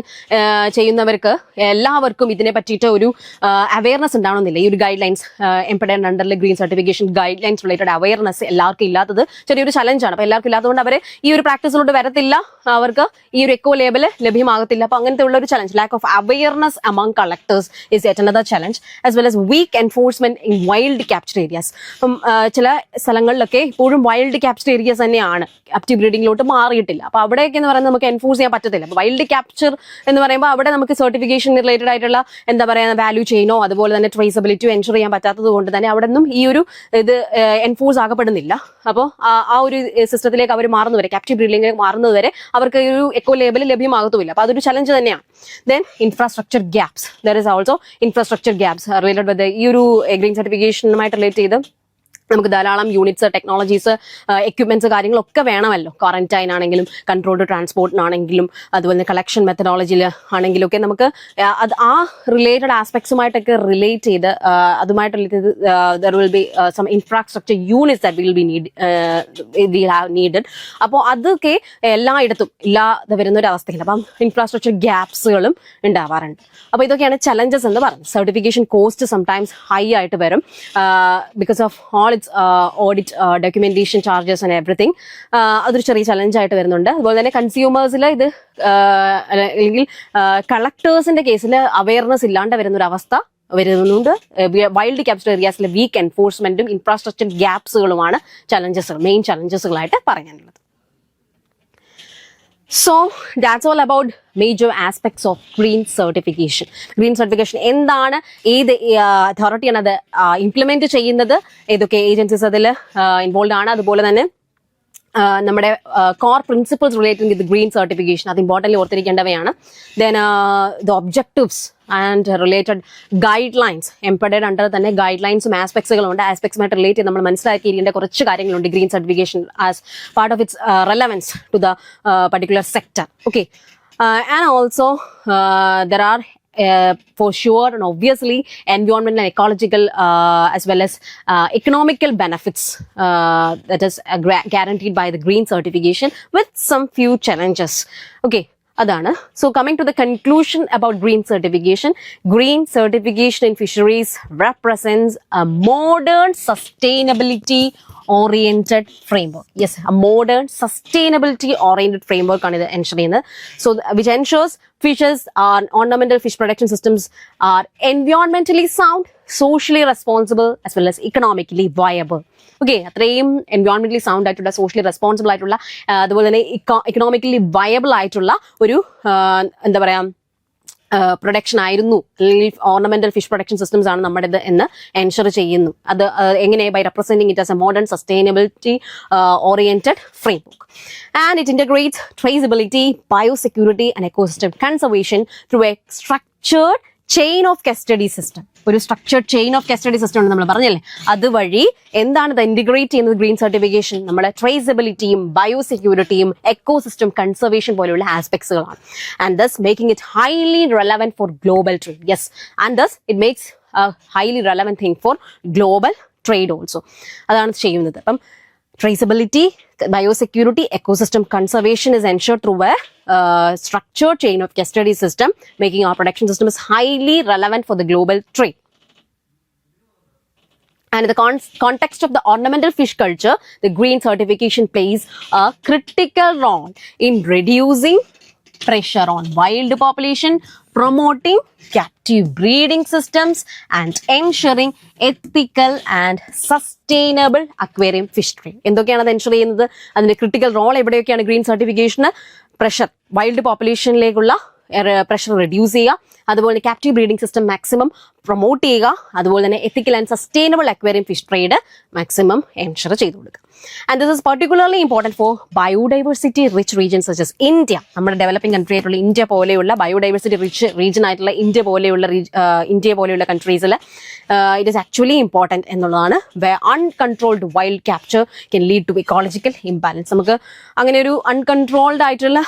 ചെയ്യുന്നവർക്ക് എല്ലാവർക്കും ഇതിനെ പറ്റിയിട്ട് ഒരു അവയർനെസ് ഉണ്ടാവണമെന്നില്ല. ഈ ഒരു ഗൈഡ് ലൈൻസ് എംപഡേഡ് അണ്ടറിലെ green certification guidelines related awareness എല്ലാവർക്കും ഇല്ലാത്തത് ചെറിയൊരു ചലഞ്ചാണ്. അപ്പോൾ എല്ലാവർക്കും ഇല്ലാത്തതുകൊണ്ട് അവർ ഈ ഒരു പ്രാക്ടീസിലോട്ട് വരത്തില്ല, അവർക്ക് ഈ ഒരു എക്കോ ലേബൽ ലഭ്യമാകത്തില്ല. അപ്പോൾ അങ്ങനത്തെ ഉള്ള ഒരു challenge, lack of awareness among collectors is yet another challenge, as well as weak enforcement in wild capture areas. അപ്പം ചില സ്ഥലങ്ങളിലൊക്കെ ഇപ്പോഴും വൈൽഡ് ക്യാപ്ചർ ഏരിയാസ് തന്നെയാണ്, അപ്റ്റി ബ്രീഡിങ്ങിലോട്ട് മാറിയിട്ടില്ല. അപ്പോൾ അവിടെയൊക്കെ എന്ന് പറയുന്നത് നമുക്ക് എൻഫോഴ്സ് ചെയ്യാൻ പറ്റത്തില്ല. അപ്പോൾ വൈൽഡ് ക്യാപ്ചർ എന്ന് പറയുമ്പോൾ അവിടെ നമുക്ക് സർട്ടിഫിക്കേഷൻ റിലേറ്റഡ് ആയിട്ടുള്ള വാല്യൂ ചെയിനോ അതുപോലെ തന്നെ ട്രേസബിലിറ്റിയോ എൻഷുർ ചെയ്യാൻ പറ്റാത്തത് കൊണ്ട് തന്നെ അവിടെ നിന്നും ഈ ഒരു ഇത് എൻഫോഴ്സ് ആകപ്പെടുന്നില്ല. അപ്പോൾ ആ ഒരു സിസ്റ്റത്തിലേക്ക് അവർ മാറുന്നവരെ, ക്യാപ്റ്റീവ് ബ്രീഡിംഗിലേക്ക് മാറുന്നതുവരെ അവർക്ക് ഒരു എക്കോ ലേബൽ ലഭ്യമാകത്തുമില്ല. അപ്പോൾ അതൊരു ചലഞ്ച് തന്നെയാണ്. Then infrastructure gaps. There is also infrastructure gaps related with ഈ ഒരു ഗ്രീൻ സർട്ടിഫിക്കേഷനുമായിട്ട് റിലേറ്റ് ചെയ്ത് നമുക്ക് ധാരാളം യൂണിറ്റ്സ്, ടെക്നോളജീസ്, എക്യുപ്മെന്റ്സ് കാര്യങ്ങളൊക്കെ വേണമല്ലോ. ക്വാറന്റൈൻ ആണെങ്കിലും കൺട്രോൾഡ് ട്രാൻസ്പോർട്ടിനാണെങ്കിലും അതുപോലെ തന്നെ കളക്ഷൻ മെത്തഡോളജിയിൽ ആണെങ്കിലും ഒക്കെ നമുക്ക് അത് ആ റിലേറ്റഡ് ആസ്പെക്ട്സുമായിട്ടൊക്കെ റിലേറ്റ് ചെയ്ത് അതുമായിട്ട് റിലേറ്റ് ചെയ്ത് there will be some infrastructure units that will be needed. അപ്പോൾ അതൊക്കെ എല്ലായിടത്തും ഇല്ലാതെ വരുന്ന ഒരു അവസ്ഥയില്ല. അപ്പം ഇൻഫ്രാസ്ട്രക്ചർ ഗ്യാപ്സുകളും ഉണ്ടാവാറുണ്ട്. അപ്പോൾ ഇതൊക്കെയാണ് ചലഞ്ചസ് എന്ന് പറയുന്നത്. സർട്ടിഫിക്കേഷൻ കോസ്റ്റ് സംടൈംസ് ഹൈ ആയിട്ട് വരും because of all audit documentation charges and everything. അതൊരു ചെറിയ ചലഞ്ച് ആയിട്ട് വരുന്നുണ്ട്. അതുപോലെ തന്നെ കൺസ്യൂമേഴ്സിൽ ഇത് അല്ലെങ്കിൽ കളക്ടേഴ്സിന്റെ കേസിൽ അവയർനെസ് ഇല്ലാണ്ട് വരുന്നൊരു അവസ്ഥ വരുന്നുണ്ട്. വൈൽഡ് ക്യാപ്ചർ ഏരിയാസിലെ വീക്ക് എൻഫോഴ്സ്മെന്റും ഇൻഫ്രാസ്ട്രക്ചർ ഗ്യാപ്സുകളുമാണ് മെയിൻ ചലഞ്ചസുകളായിട്ട് പറയാനുള്ളത്. So that's all about major aspects of green certification. Green certification എന്താണ്, ഏത് അതോറിറ്റിയാണ് അത് ഇംപ്ലിമെന്റ് ചെയ്യുന്നത്, ഏതൊക്കെ ഏജൻസീസ് അതിൽ ഇൻവോൾവ് ആണ്, അതുപോലെ തന്നെ നമ്മുടെ core principles relating with green certification അത് ഇമ്പോർട്ടൻ്റ്ലി ഓർത്തിരിക്കേണ്ടവയാണ്. Then the objectives and related guidelines, embedded under തന്നെ ഗൈഡ് ലൈൻസും ആസ്പെക്ട്സുകളുണ്ട്. ആസ്പെക്ട്സുമായിട്ട് റിലേറ്റ് ചെയ്ത് നമ്മൾ മനസ്സിലാക്കിയിരിക്കേണ്ട കുറച്ച് കാര്യങ്ങളുണ്ട് green certification as part of its relevance to the particular sector. Okay, and also there are for sure and obviously environmental and ecological as well as economical benefits that is guaranteed by the green certification with some few challenges. Okay, അതാണ്. So coming to the conclusion about green certification in fisheries represents a modern sustainability oriented framework. Yes, a modern sustainability oriented framework ആണ് ഇത് ensure ചെയ്യുന്നത്. So which ensures fishes are ornamental fish production systems are environmentally sound, socially responsible as well as economically viable. Okay, അത്രയും എൻവയോൺമെന്റലി sound ആയിട്ടുള്ള, socially responsible ആയിട്ടുള്ള, അതുപോലെ തന്നെ economically viable ആയിട്ടുള്ള ഒരു എന്താ പറയാ പ്രൊഡക്ഷൻ ആയിരുന്നു, അല്ലെങ്കിൽ ഓർണമെന്റൽ ഫിഷ് പ്രൊഡക്ഷൻ സിസ്റ്റംസ് ആണ് നമ്മുടേത് എന്ന് എൻഷുർ ചെയ്യുന്നു. അത് എങ്ങനെ? By representing it as a modern sustainability oriented framework. And it integrates traceability, biosecurity and ecosystem conservation through a structured chain of custody system. ഒരു structured chain of custody system ഉണ്ട് നമ്മൾ പറഞ്ഞല്ലേ, അതുവഴി എന്താണ് ഇത് ഇന്റഗ്രേറ്റ് ചെയ്യുന്നത്? ഗ്രീൻ സർട്ടിഫിക്കേഷൻ നമ്മുടെ ട്രേസബിലിറ്റിയും ബയോസെക്യൂരിറ്റിയും ecosystem conservation പോലെയുള്ള ആസ്പെക്ട്സുകളാണ്. And thus making it highly relevant for global trade. Yes, and thus it makes highly relevant thing for global trade also. അതാണ് ചെയ്യുന്നത്. അപ്പം traceability, biosecurity, ecosystem conservation is ensured through a structured chain of custody system, making our production system is highly relevant for the global trade. And in the context of the ornamental fish culture, the green certification plays a critical role in reducing pressure on wild population, promoting captive breeding systems and ensuring ethical and sustainable aquarium fish trade. എന്തൊക്കെയാണ് അത് ensure ചെയ്യുന്നത്? അതിന്റെ critical role എവിടെയൊക്കെയാണ് green സർട്ടിഫിക്കേഷന്? Pressure, wild പോപ്പുലേഷനിലേക്കുള്ള pressure reduce ചെയ്യുക, അതുപോലെ captive breeding system maximum promote ചെയ്യുക, അതുപോലെ തന്നെ ethical and sustainable aquarium fish trade maximum ensure ചെയ്തു കൊടുക്കുക. And this is particularly important for biodiversity rich regions such as India. നമ്മുടെ ഡെവലപ്പിംഗ് കൺട്രി ആയിട്ടുള്ള ഇന്ത്യ പോലെയുള്ള ബയോഡൈവേഴ്സിറ്റി റിച്ച് റീജിയൻ ആയിട്ടുള്ള India പോലെയുള്ള കൺട്രീസിൽ ഇറ്റ് ഈസ് ആക്ച്വലി ഇമ്പോർട്ടൻറ്റ് എന്നുള്ളതാണ്. Uncontrolled wild capture can lead to ecological imbalance. നമുക്ക് അങ്ങനെ ഒരു അൺകൺട്രോൾഡ് ആയിട്ടുള്ള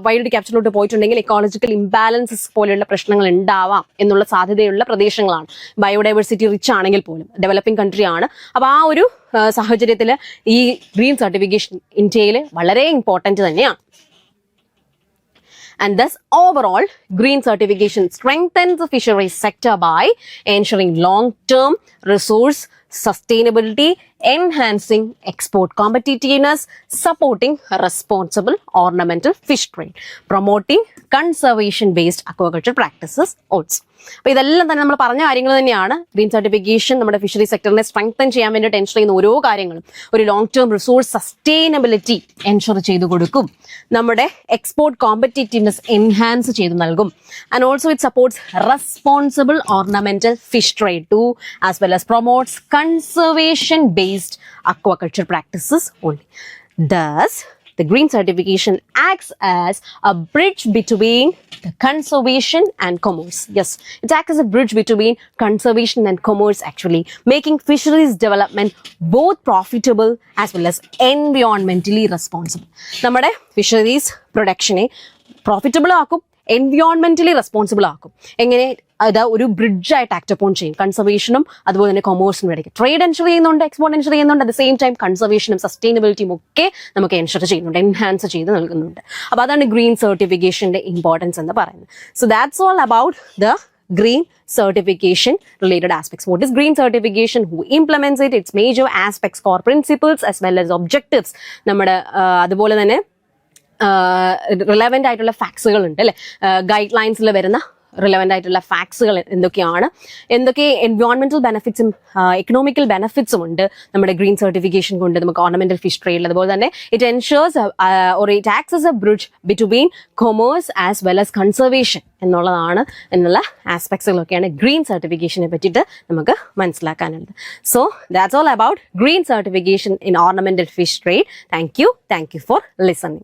വൈൽഡ് ക്യാപ്ചറിലോട്ട് പോയിട്ടുണ്ടെങ്കിൽ ഇക്കോളജിക്കൽ ഇംബാലൻസസ് പോലെയുള്ള പ്രശ്നങ്ങൾ ഉണ്ടാവാം എന്നുള്ള സാധ്യതയുള്ള പ്രദേശങ്ങളാണ്. ബയോഡൈവേഴ്സിറ്റി റിച്ച് ആണെങ്കിൽ പോലും ഡെവലപ്പിംഗ് കൺട്രി ആണ്. അപ്പോൾ ആ ഒരു സാഹചര്യത്തിൽ ഈ ഗ്രീൻ സർട്ടിഫിക്കേഷൻ ഇന്ത്യയിൽ വളരെ ഇമ്പോർട്ടൻറ്റ് തന്നെയാണ്. And thus, overall, green certification strengthens the fisheries sector by ensuring long-term resource sustainability, enhancing export competitiveness, supporting responsible ornamental fish trade, promoting conservation-based aquaculture practices also. അപ്പോൾ ഇതെല്ലാം തന്നെ നമ്മൾ പറഞ്ഞ കാര്യങ്ങൾ തന്നെയാണ്. ഗ്രീൻ സർട്ടിഫിക്കേഷൻ നമ്മുടെ ഫിഷറി സെക്ടറിനെ സ്ട്രെങ്തൻ ചെയ്യാൻ വേണ്ടിയിട്ട് എൻഷുർ ചെയ്യുന്ന ഓരോ കാര്യങ്ങളും ഒരു long term resource sustainability ensure ചെയ്തു കൊടുക്കും, നമ്മുടെ എക്സ്പോർട്ട് കോമ്പറ്റീറ്റീവ്നെസ് എൻഹാൻസ് ചെയ്തു നൽകും. And also it supports responsible ornamental fish trade too as well as promotes conservation based aquaculture practices only. Thus, the green certification acts as a bridge between the conservation and commerce. Yes, it acts as a bridge between conservation and commerce actually, making fisheries development both profitable as well as environmentally responsible. നമ്മുടെ fisheries പ്രൊഡക്ഷനെ profitable ആക്കും, എൻവയോൺമെന്റലി responsible ആക്കും. എങ്ങനെ? അത് ഒരു ബ്രിഡ്ജായിട്ട് act upon ചെയ്യും. കൺസർവേഷനും അതുപോലെ തന്നെ കൊമേഴ്സിനും ഇടയ്ക്ക് ട്രേഡ് എൻഷുർ ചെയ്യുന്നുണ്ട്, എക്സ്പോർട്ട് എൻഷുർ ചെയ്യുന്നുണ്ട്, അറ്റ് ദ സെയിം ടൈം കൺസർവേഷനും സസ്റ്റൈനബിലിറ്റിയും ഒക്കെ നമുക്ക് എൻഷുർ ചെയ്യുന്നുണ്ട്, എൻഹാൻസ് ചെയ്ത് നൽകുന്നുണ്ട്. അപ്പോൾ അതാണ് ഗ്രീൻ സർട്ടിഫിക്കേഷന്റെ ഇമ്പോർട്ടൻസ് എന്ന് പറയുന്നത്. So that's all about the green certification related aspects. What is green certification? Who implements it? Its major aspects, core principles as well as objectives. നമ്മുടെ അതുപോലെ തന്നെ റിലവൻ്റ് ആയിട്ടുള്ള ഫാക്ട്സുകൾ ഉണ്ട് അല്ലേ, ഗൈഡ് ലൈൻസിൽ വരുന്ന റിലവൻ്റ് ആയിട്ടുള്ള ഫാക്ട്സുകൾ എന്തൊക്കെയാണ്, എന്തൊക്കെ എൻവയോൺമെന്റൽ ബെനിഫിറ്റ്സും എക്കണോമിക്കൽ ബെനിഫിറ്റ്സും ഉണ്ട് നമ്മുടെ ഗ്രീൻ സർട്ടിഫിക്കേഷൻ കൊണ്ട് നമുക്ക് ഓർണമെന്റൽ ഫിഷ് ട്രേഡിൽ. അതുപോലെ തന്നെ it ensures or it acts as a bridge between commerce as well as conservation എന്നുള്ള ആസ്പെക്ട്സുകളൊക്കെയാണ് ഗ്രീൻ സർട്ടിഫിക്കേഷനെ പറ്റിയിട്ട് നമുക്ക് മനസ്സിലാക്കാനുള്ളത്. So that's all about green certification in ornamental fish trade. Thank you for listening.